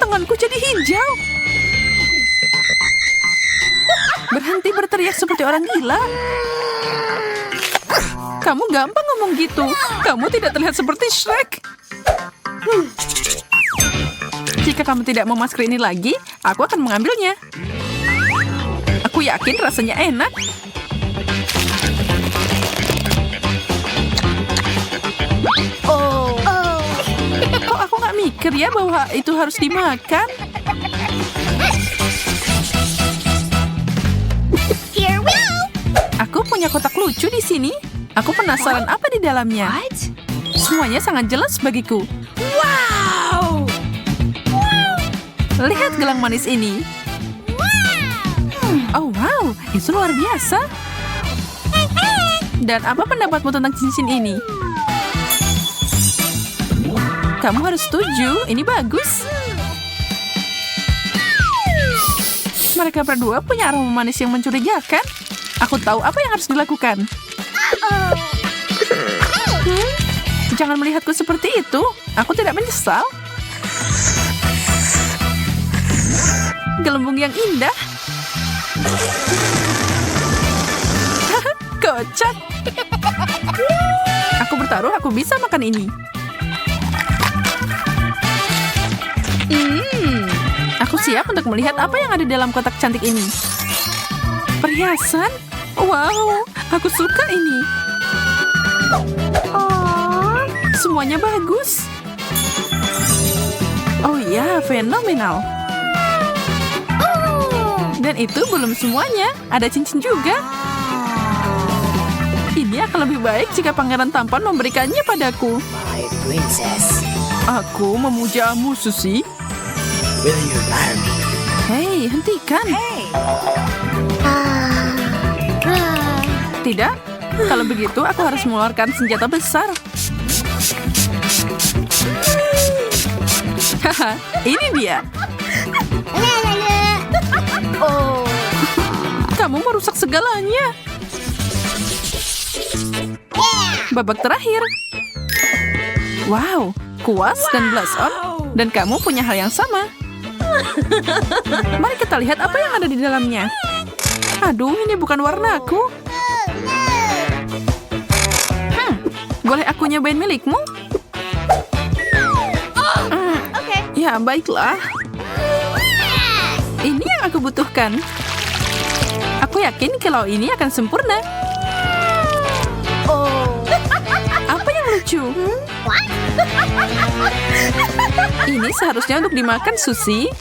Tanganku jadi hijau. Berhenti berteriak seperti orang gila. Kamu gampang ngomong gitu. Kamu tidak terlihat seperti Shrek. Jika kamu tidak mau masker ini lagi, aku akan mengambilnya. Aku yakin rasanya enak. Kok aku nggak mikir ya bahwa itu harus dimakan? Aku punya punya kotak lucu di sini. Aku penasaran apa di dalamnya. What? Semuanya sangat jelas bagiku. Wow! Lihat gelang manis ini. Oh wow, itu luar biasa. Dan apa pendapatmu tentang cincin ini? Kamu harus setuju, ini bagus. Mereka berdua punya aroma manis yang mencurigakan. Aku tahu apa yang harus dilakukan. Jangan melihatku seperti itu. Aku tidak menyesal. Gelembung yang indah. Kocak. Aku bertaruh aku bisa makan ini. Aku siap untuk melihat apa yang ada di dalam kotak cantik ini. Perhiasan? Wow, aku suka ini. Semuanya bagus. Oh ya, fenomenal. Dan itu belum semuanya. Ada cincin juga. Ini akan lebih baik jika pangeran tampan memberikannya padaku. My princess. Aku memujamu, Susi. Will you marry me? Hei, hentikan. Tidak? Kalau begitu, aku harus mengeluarkan senjata besar. Haha, ini dia. Oh. Kamu merusak segalanya. Babak terakhir. Wow, kuas dan blush on. Dan kamu punya hal yang sama. Mari kita lihat apa yang ada di dalamnya. Aduh, ini bukan warnaku. Boleh aku nyobain milikmu? Ya, baiklah. Ini yang aku butuhkan. Aku yakin kalau ini akan sempurna. Oh. Apa yang lucu? Ini seharusnya untuk dimakan, Susi.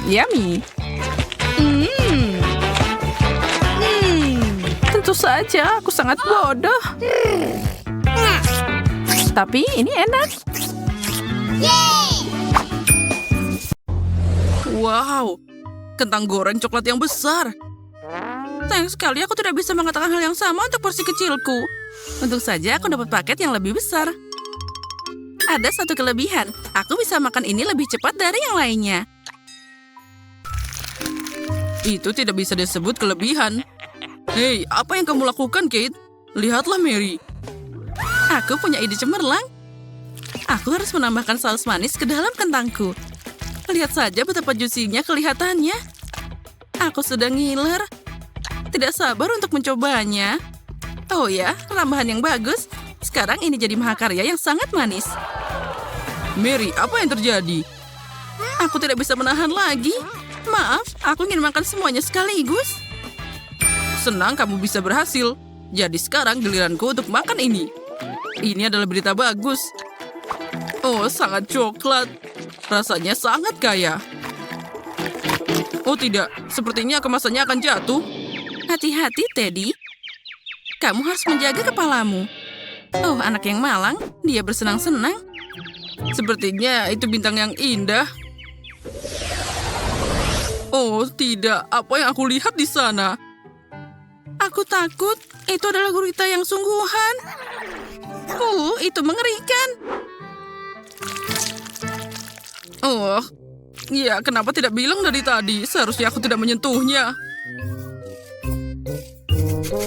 Yummy. Tentu saja, aku sangat bodoh. Tapi ini enak. Wow, kentang goreng coklat yang besar. Sayang sekali aku tidak bisa mengatakan hal yang sama untuk porsi kecilku. Untung saja aku dapat paket yang lebih besar. Ada satu kelebihan, aku bisa makan ini lebih cepat dari yang lainnya. Itu tidak bisa disebut kelebihan. Hei, apa yang kamu lakukan, Kate? Lihatlah, Mary. Aku punya ide cemerlang. Aku harus menambahkan saus manis ke dalam kentangku. Lihat saja betapa juicy-nya kelihatannya. Aku sudah ngiler. Tidak sabar untuk mencobanya. Oh ya, rambahan yang bagus. Sekarang ini jadi mahakarya yang sangat manis. Mary, apa yang terjadi? Aku tidak bisa menahan lagi. Maaf, aku ingin makan semuanya sekaligus. Senang kamu bisa berhasil. Jadi sekarang giliranku untuk makan ini. Ini adalah berita bagus. Oh, sangat coklat. Rasanya sangat kaya. Oh tidak, sepertinya kemasannya akan jatuh. Hati-hati, Teddy. Kamu harus menjaga kepalamu. Oh, anak yang malang. Dia bersenang-senang. Sepertinya itu bintang yang indah. Oh, tidak. Apa yang aku lihat di sana? Aku takut. Itu adalah gurita yang sungguhan. Itu mengerikan. Oh, ya kenapa tidak bilang dari tadi? Seharusnya aku tidak menyentuhnya.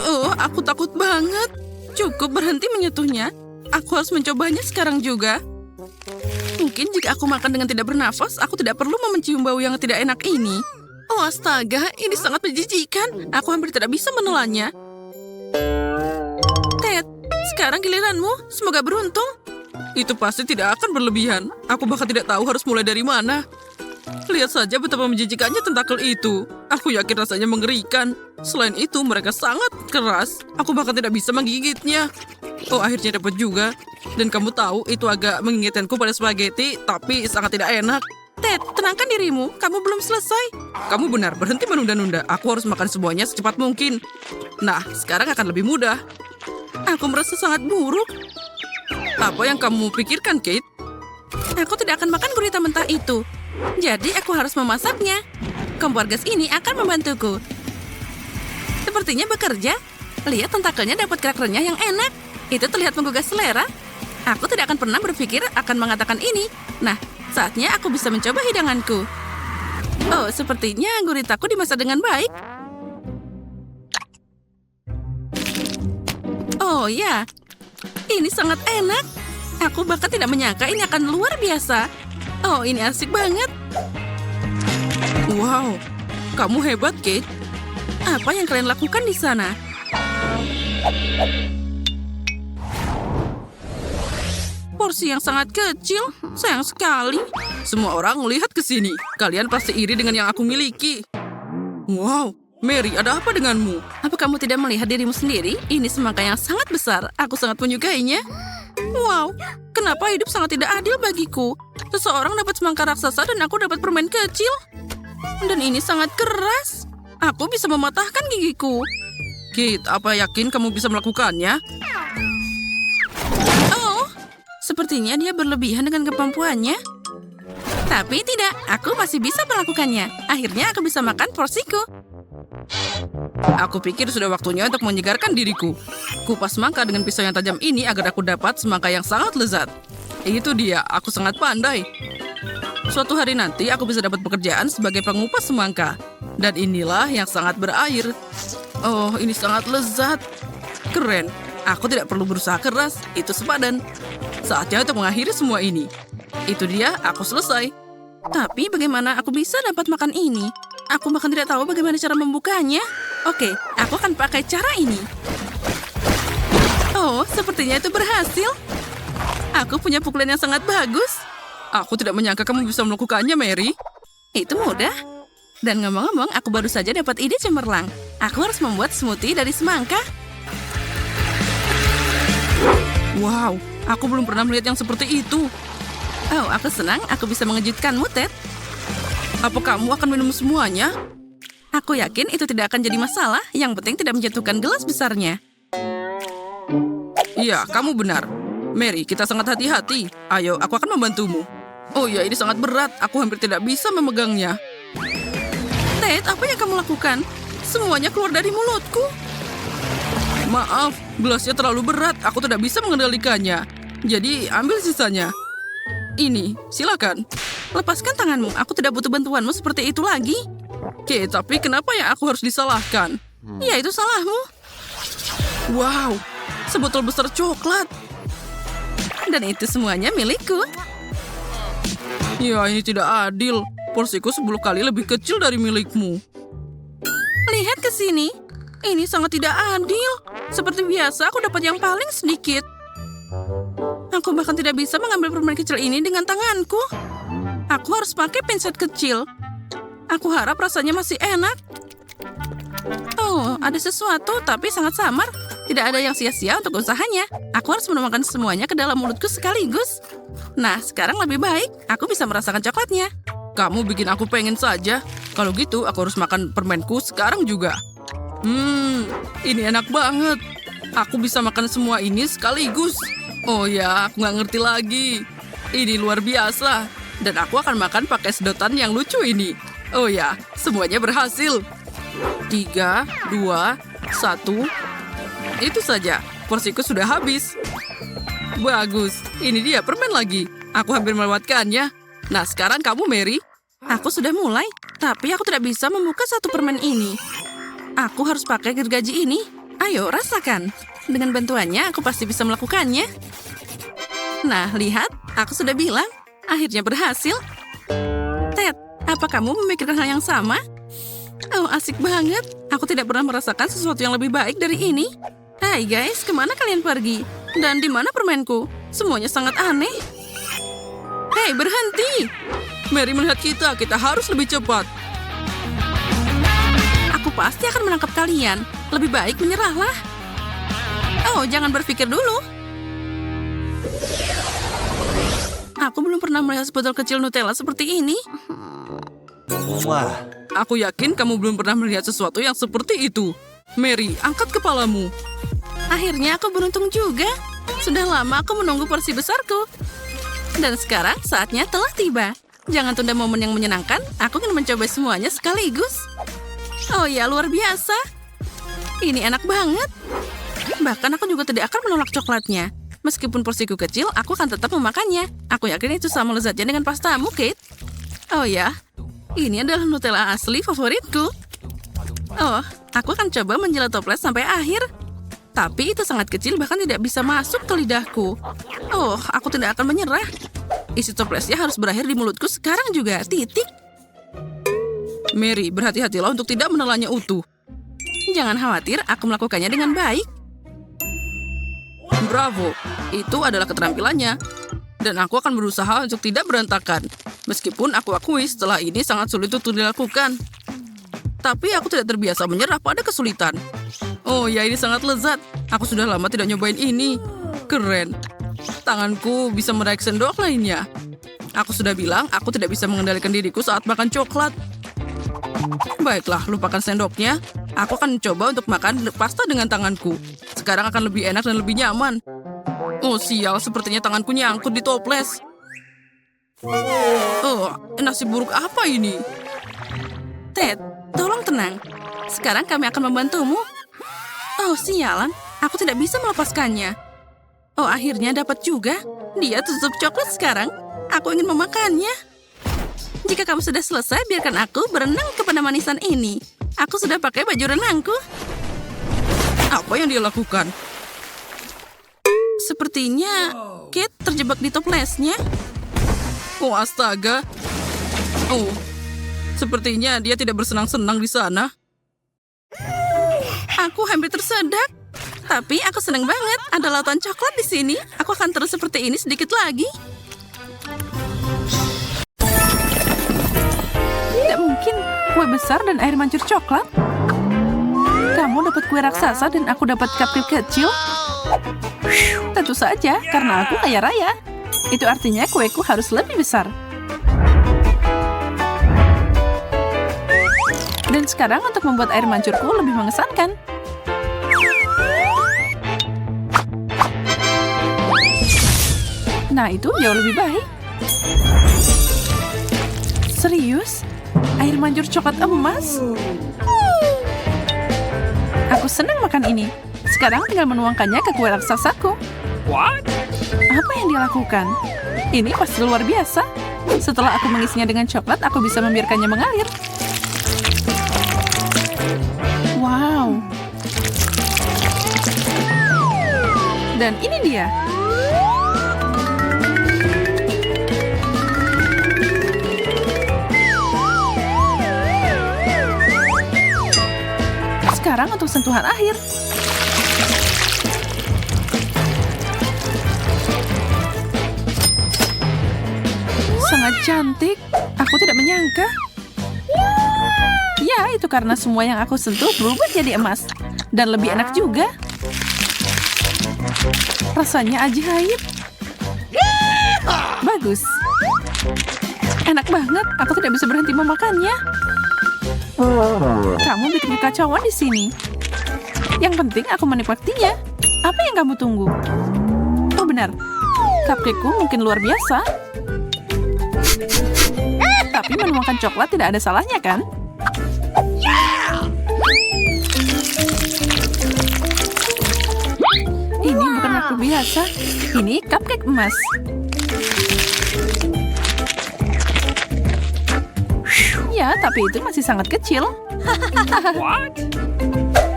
Oh, aku takut banget. Cukup berhenti menyentuhnya. Aku harus mencobanya sekarang juga. Mungkin jika aku makan dengan tidak bernafas, aku tidak perlu mencium bau yang tidak enak ini. Oh astaga, ini sangat menjijikan. Aku hampir tidak bisa menelannya. Ted, sekarang giliranmu. Semoga beruntung. Itu pasti tidak akan berlebihan. Aku bahkan tidak tahu harus mulai dari mana. Lihat saja betapa menjijikannya tentakel itu. Aku yakin rasanya mengerikan. Selain itu, mereka sangat keras. Aku bahkan tidak bisa menggigitnya. Oh, akhirnya dapat juga. Dan kamu tahu, itu agak mengingatkanku pada spaghetti, tapi sangat tidak enak. Ted, tenangkan dirimu. Kamu belum selesai. Kamu benar, berhenti menunda-nunda. Aku harus makan semuanya secepat mungkin. Nah, sekarang akan lebih mudah. Aku merasa sangat buruk. Apa yang kamu pikirkan, Kate? Aku tidak akan makan gurita mentah itu. Jadi aku harus memasaknya. Kompor gas ini akan membantuku. Sepertinya bekerja. Lihat tentakelnya dapat kerak renyah yang enak. Itu terlihat menggugah selera. Aku tidak akan pernah berpikir akan mengatakan ini. Nah, saatnya aku bisa mencoba hidanganku. Oh, sepertinya guritaku dimasak dengan baik. Oh ya, ini sangat enak. Aku bahkan tidak menyangka ini akan luar biasa. Oh, ini asik banget. Wow, kamu hebat, Kate. Apa yang kalian lakukan di sana? Porsi yang sangat kecil, sayang sekali. Semua orang melihat ke sini. Kalian pasti iri dengan yang aku miliki. Wow, Mary, ada apa denganmu? Apa kamu tidak melihat dirimu sendiri? Ini semangka yang sangat besar. Aku sangat menyukainya. Wow, kenapa hidup sangat tidak adil bagiku? Seseorang dapat semangka raksasa dan aku dapat permen kecil. Dan ini sangat keras. Aku bisa mematahkan gigiku. Kate, apa yakin kamu bisa melakukannya? Oh, sepertinya dia berlebihan dengan kemampuannya. Tapi tidak, aku masih bisa melakukannya. Akhirnya aku bisa makan porsiku. Aku pikir sudah waktunya untuk menyegarkan diriku. Kupas semangka dengan pisau yang tajam ini agar aku dapat semangka yang sangat lezat. Itu dia, aku sangat pandai. Suatu hari nanti aku bisa dapat pekerjaan sebagai pengupas semangka. Dan inilah yang sangat berair. Oh, ini sangat lezat. Keren. Aku tidak perlu berusaha keras, itu sepadan. Saatnya untuk mengakhiri semua ini. Itu dia, aku selesai. Tapi bagaimana aku bisa dapat makan ini? Aku bahkan tidak tahu bagaimana cara membukanya. Oke, aku akan pakai cara ini. Oh, sepertinya itu berhasil. Aku punya pukulan yang sangat bagus. Aku tidak menyangka kamu bisa melakukannya, Mary. Itu mudah. Dan ngomong-ngomong, aku baru saja dapat ide cemerlang. Aku harus membuat smoothie dari semangka. Wow, aku belum pernah melihat yang seperti itu. Oh, aku senang aku bisa mengejutkanmu, Ted. Apa kamu akan minum semuanya? Aku yakin itu tidak akan jadi masalah. Yang penting tidak menjatuhkan gelas besarnya. Iya, kamu benar. Mary, kita sangat hati-hati. Ayo, aku akan membantumu. Oh ya, ini sangat berat. Aku hampir tidak bisa memegangnya. Ted, apa yang kamu lakukan? Semuanya keluar dari mulutku. Maaf, gelasnya terlalu berat. Aku tidak bisa mengendalikannya. Jadi, ambil sisanya. Ini, silakan. Lepaskan tanganmu. Aku tidak butuh bantuanmu seperti itu lagi. Oke, tapi kenapa ya aku harus disalahkan? Ya, itu salahmu. Wow, sebotol besar coklat. Dan itu semuanya milikku. Ya, ini tidak adil. Porsiku 10 kali lebih kecil dari milikmu. Lihat ke sini. Ini sangat tidak adil. Seperti biasa, aku dapat yang paling sedikit. Aku bahkan tidak bisa mengambil permen kecil ini dengan tanganku. Aku harus pakai pinset kecil. Aku harap rasanya masih enak. Oh, ada sesuatu tapi sangat samar. Tidak ada yang sia-sia untuk usahanya. Aku harus menuangkan semuanya ke dalam mulutku sekaligus. Nah, sekarang lebih baik. Aku bisa merasakan coklatnya. Kamu bikin aku pengen saja. Kalau gitu, aku harus makan permenku sekarang juga. Ini enak banget. Aku bisa makan semua ini sekaligus. Oh ya, aku nggak ngerti lagi. Ini luar biasa. Dan aku akan makan pakai sedotan yang lucu ini. Oh ya, semuanya berhasil. 3, 2, 1. Itu saja, porsiku sudah habis. Bagus, ini dia permen lagi. Aku hampir melewatkannya. Nah, sekarang kamu, Mary. Aku sudah mulai, tapi aku tidak bisa membuka satu permen ini. Aku harus pakai gergaji ini. Ayo, rasakan. Dengan bantuannya, aku pasti bisa melakukannya. Nah, lihat, aku sudah bilang. Akhirnya berhasil. Ted, apa kamu memikirkan hal yang sama? Oh, asik banget. Aku tidak pernah merasakan sesuatu yang lebih baik dari ini. Hai guys, kemana kalian pergi? Dan di mana permenku? Semuanya sangat aneh. Hei, berhenti! Mary melihat kita harus lebih cepat. Aku pasti akan menangkap kalian. Lebih baik menyerahlah. Oh, jangan berpikir dulu. Aku belum pernah melihat sebotol kecil Nutella seperti ini. Wah, Aku yakin kamu belum pernah melihat sesuatu yang seperti itu. Mary, angkat kepalamu. Akhirnya aku beruntung juga. Sudah lama aku menunggu porsi besarku. Dan sekarang saatnya telah tiba. Jangan tunda momen yang menyenangkan. Aku ingin mencoba semuanya sekaligus. Oh ya, luar biasa. Ini enak banget. Bahkan aku juga tidak akan menolak coklatnya. Meskipun porsiku kecil, aku akan tetap memakannya. Aku yakin itu sama lezatnya dengan pastamu, Kate. Oh ya, ini adalah Nutella asli favoritku. Oh, aku akan coba menjilat toples sampai akhir. Tapi itu sangat kecil, bahkan tidak bisa masuk ke lidahku. Oh, aku tidak akan menyerah. Isi toplesnya harus berakhir di mulutku sekarang juga. Titik. Mary, berhati-hatilah untuk tidak menelannya utuh. Jangan khawatir, aku melakukannya dengan baik. Bravo, itu adalah keterampilannya. Dan aku akan berusaha untuk tidak berantakan. Meskipun aku akui setelah ini sangat sulit untuk dilakukan. Tapi aku tidak terbiasa menyerah pada kesulitan. Oh ya, ini sangat lezat. Aku sudah lama tidak nyobain ini. Keren. Tanganku bisa meraih sendok lainnya. Aku sudah bilang aku tidak bisa mengendalikan diriku saat makan coklat. Baiklah, lupakan sendoknya. Aku akan coba untuk makan pasta dengan tanganku. Sekarang akan lebih enak dan lebih nyaman. Oh sial, sepertinya tanganku nyangkut di toples. Oh, nasib buruk apa ini? Ted, tolong tenang. Sekarang kami akan membantumu. Oh sialan, aku tidak bisa melepaskannya. Oh akhirnya dapat juga. Dia tutup coklat sekarang. Aku ingin memakannya. Jika kamu sudah selesai, biarkan aku berenang kepada manisan ini. Aku sudah pakai baju renangku. Apa yang dia lakukan? Sepertinya Kate terjebak di toplesnya. Oh astaga. Oh, sepertinya dia tidak bersenang-senang di sana. Aku hampir tersedak. Tapi aku senang banget ada lautan coklat di sini. Aku akan terus seperti ini sedikit lagi. Tidak mungkin. Kue besar dan air mancur coklat. Kamu dapat kue raksasa dan aku dapat cupcake kecil. Tentu saja, karena aku kaya raya. Itu artinya kueku harus lebih besar. Dan sekarang untuk membuat air mancurku lebih mengesankan. Nah, itu jauh lebih baik. Serius? Air mancur coklat emas? Aku senang makan ini. Sekarang tinggal menuangkannya ke kue raksasaku. Apa yang dia lakukan? Ini pasti luar biasa. Setelah aku mengisinya dengan coklat, aku bisa membiarkannya mengalir. Wow. Dan ini dia. Sekarang untuk sentuhan akhir. Sangat cantik. Aku tidak menyangka. Ya, itu karena semua yang aku sentuh berubah jadi emas. Dan lebih enak juga. Rasanya ajaib. Bagus. Enak banget. Aku tidak bisa berhenti memakannya. Kamu bikin kekacauan di sini. Yang penting aku menikmatinya. Apa yang kamu tunggu? Oh benar, cupcake-ku mungkin luar biasa. Tapi menuangkan coklat tidak ada salahnya kan? Ini bukan waktu biasa. Ini cupcake emas. Ya, tapi itu masih sangat kecil.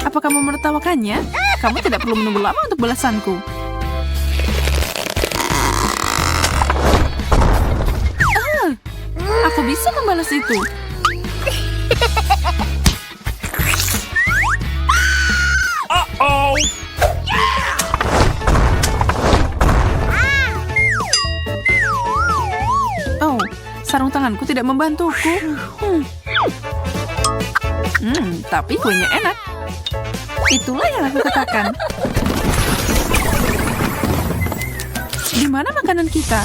Apa kamu menertawakannya? Kamu tidak perlu menunggu lama untuk balasanku. Aku bisa membalas itu. Oh, sarung tanganku tidak membantuku. Tapi kuenya enak. Itulah yang aku katakan. Di mana makanan kita?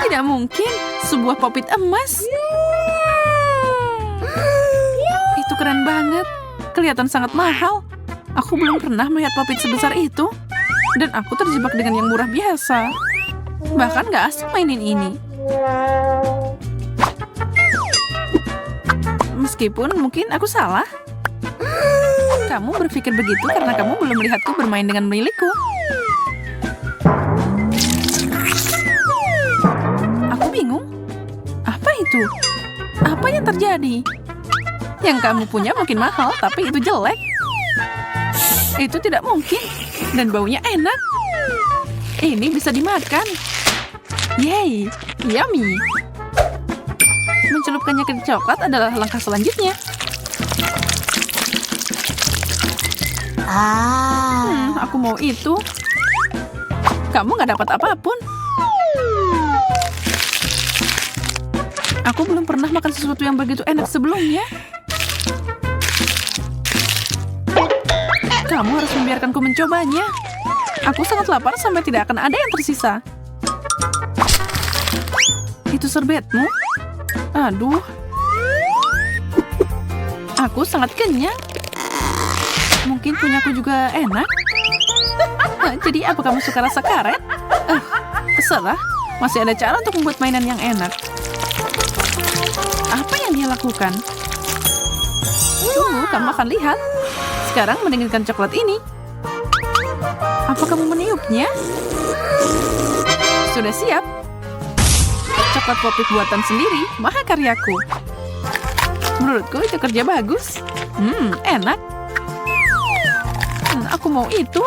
Tidak mungkin, sebuah popit emas. Itu keren banget. Kelihatan sangat mahal. Aku belum pernah melihat popit sebesar itu. Dan aku terjebak dengan yang murah biasa. Bahkan gak asik mainin ini. Meskipun mungkin aku salah. Kamu berpikir begitu karena kamu belum melihatku bermain dengan milikku. Aku bingung. Apa itu? Apa yang terjadi? Yang kamu punya mungkin mahal, tapi itu jelek. Itu tidak mungkin. Dan baunya enak. Ini bisa dimakan. Yeay, yummy. Mencelupkannya ke coklat adalah langkah selanjutnya. Aku mau itu. Kamu nggak dapat apapun. Aku belum pernah makan sesuatu yang begitu enak sebelumnya. Kamu harus membiarkanku mencobanya. Aku sangat lapar sampai tidak akan ada yang tersisa. Itu serbetmu? Aduh. Aku sangat kenyang. Mungkin punyaku juga enak. Jadi apa kamu suka rasa karet? Terserah. Masih ada cara untuk membuat mainan yang enak. Apa yang dia lakukan? Tunggu, kamu akan lihat. Sekarang mendinginkan coklat ini. Apa kamu meniupnya? Sudah siap. Coklat popit buatan sendiri, mahakaryaku. Menurutku itu kerja bagus. Enak. Aku mau itu.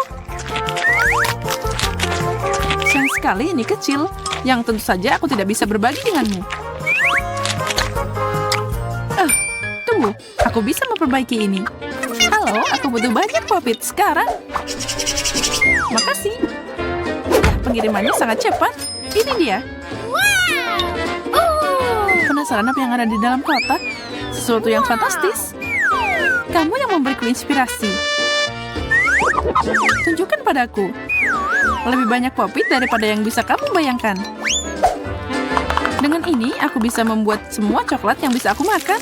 Sayang sekali ini kecil, yang tentu saja aku tidak bisa berbagi denganmu. Tunggu, aku bisa memperbaiki ini. Halo, aku butuh banyak popit sekarang. Makasih. Pengirimannya sangat cepat. Ini dia. Penasaran apa yang ada di dalam kotak? Sesuatu yang fantastis. Kamu yang memberiku inspirasi. Tunjukkan padaku. Lebih banyak popit daripada yang bisa kamu bayangkan. Dengan ini, aku bisa membuat semua coklat yang bisa aku makan.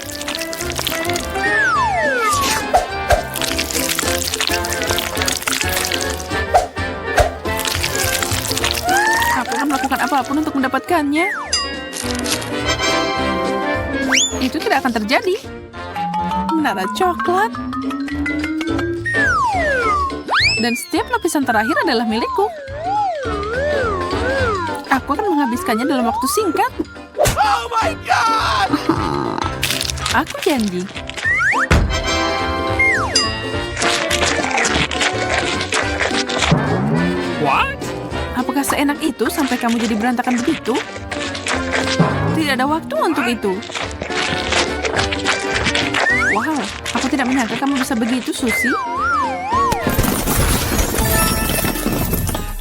Aku akan melakukan apapun untuk mendapatkannya. Itu tidak akan terjadi. Menara coklat. Dan setiap lapisan terakhir adalah milikku. Aku akan menghabiskannya dalam waktu singkat. Oh my God! Aku janji. What? Apakah seenak itu sampai kamu jadi berantakan begitu? Tidak ada waktu untuk itu. Wow, aku tidak menyangka kamu bisa begitu, Susie.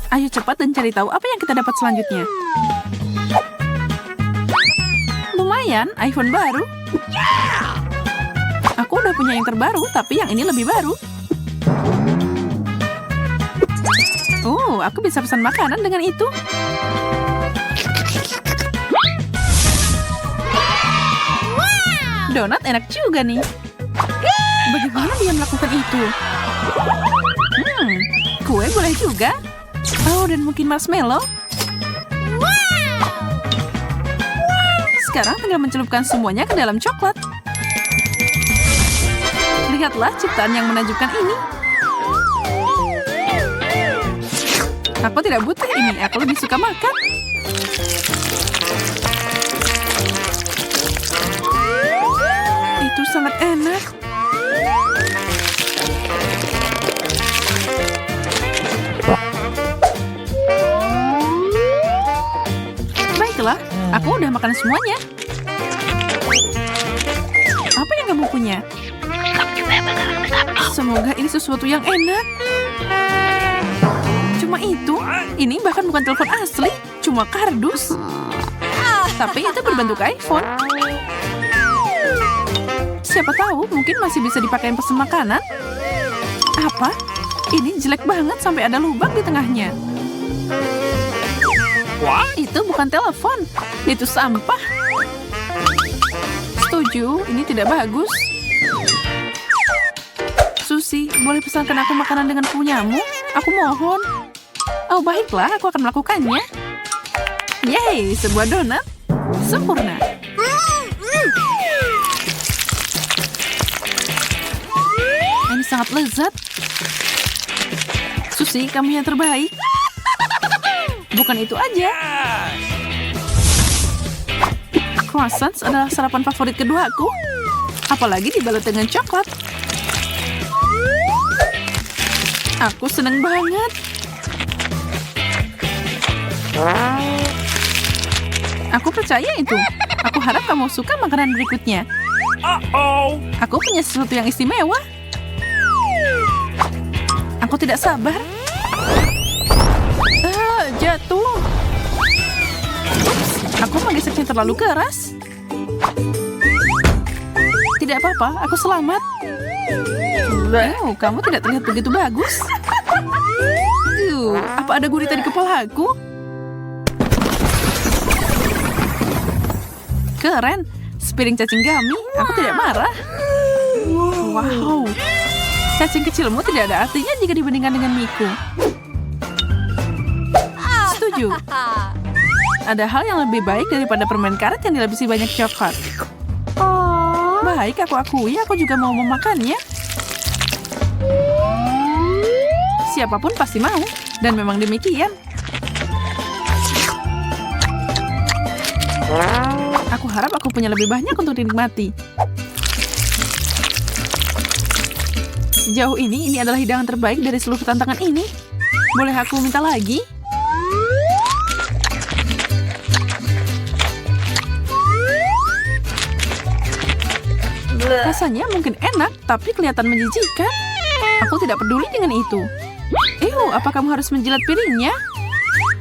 Ayo cepat dan cari tahu apa yang kita dapat selanjutnya. Lumayan, iPhone baru. Aku udah punya yang terbaru, tapi yang ini lebih baru. Oh, aku bisa pesan makanan dengan itu. Donat enak juga nih. Bagaimana dia melakukan itu? Kue boleh juga. Oh, dan mungkin marshmallow. Sekarang tinggal mencelupkan semuanya ke dalam coklat. Lihatlah ciptaan yang menakjubkan ini. Aku tidak butuh ini, aku lebih suka makan. Itu sangat enak. Baiklah, aku udah makan semuanya. Apa yang kamu punya? Semoga ini sesuatu yang enak. Cuma itu? Ini bahkan bukan telepon asli, cuma kardus. Tapi itu berbentuk iPhone. Siapa tahu, mungkin masih bisa dipakai pesen makanan. Apa? Ini jelek banget sampai ada lubang di tengahnya. What? Itu bukan telepon, itu sampah. Setuju, ini tidak bagus. Susi, boleh pesankan aku makanan dengan punyamu? Aku mohon. Oh, baiklah, aku akan melakukannya. Yeay, sebuah donat. Sempurna. Ini sangat lezat. Susi, kamu yang terbaik. Bukan itu aja. Croissants adalah sarapan favorit keduaku. Apalagi dibalut dengan coklat. Aku seneng banget. Aku percaya itu. Aku harap kamu suka makanan berikutnya. Uh-oh. Aku punya sesuatu yang istimewa. Aku tidak sabar. Jatuh. Ups, aku menggeseknya terlalu keras. Tidak apa-apa, aku selamat. Oh, kamu tidak terlihat begitu bagus. Apa ada gurita di kepala aku? Keren, sepiring cacing gami. Aku tidak marah. Wow, cacing kecilmu tidak ada artinya jika dibandingkan dengan Miku. Setuju. Ada hal yang lebih baik daripada permen karet yang dilapisi banyak coklat. Baik, aku akui, aku juga mau memakannya. Siapapun pasti mau, dan memang demikian. Aku harap aku punya lebih banyak untuk dinikmati. Sejauh ini adalah hidangan terbaik dari seluruh tantangan ini. Boleh aku minta lagi? Rasanya mungkin enak, tapi kelihatan menjijikan. Aku tidak peduli dengan itu. Apa kamu harus menjilat piringnya?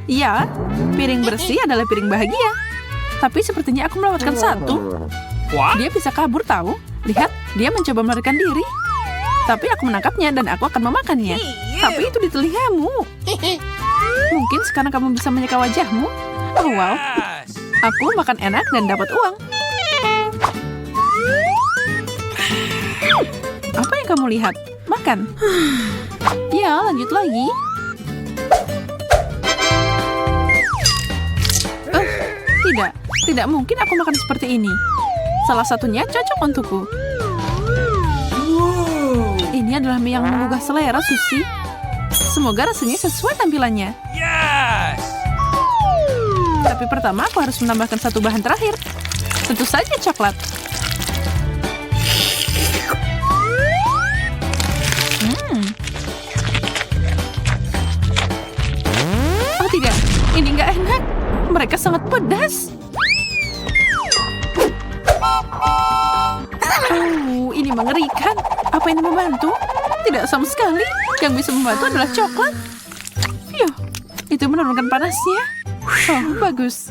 Ya, piring bersih adalah piring bahagia. Tapi sepertinya aku melewatkan satu. What? Dia bisa kabur tahu. Lihat, dia mencoba melarikan diri. Tapi aku menangkapnya dan aku akan memakannya. Tapi itu di telingamu. Mungkin sekarang kamu bisa menyeka wajahmu. Oh wow, Yes. aku makan enak dan dapat uang. Apa yang kamu lihat? Makan. Ya, lanjut lagi. Tidak mungkin aku makan seperti ini. Salah satunya cocok untukku. Ini adalah mie yang menggugah selera, Susi. Semoga rasanya sesuai tampilannya. Yes. Tapi pertama aku harus menambahkan satu bahan terakhir. Tentu saja coklat. Oh tidak, ini nggak enak. Mereka sangat pedas. Oh, ini mengerikan. Apa ini membantu? Tidak sama sekali. Yang bisa membantu adalah coklat. Yuh, itu menurunkan panasnya. Oh, bagus.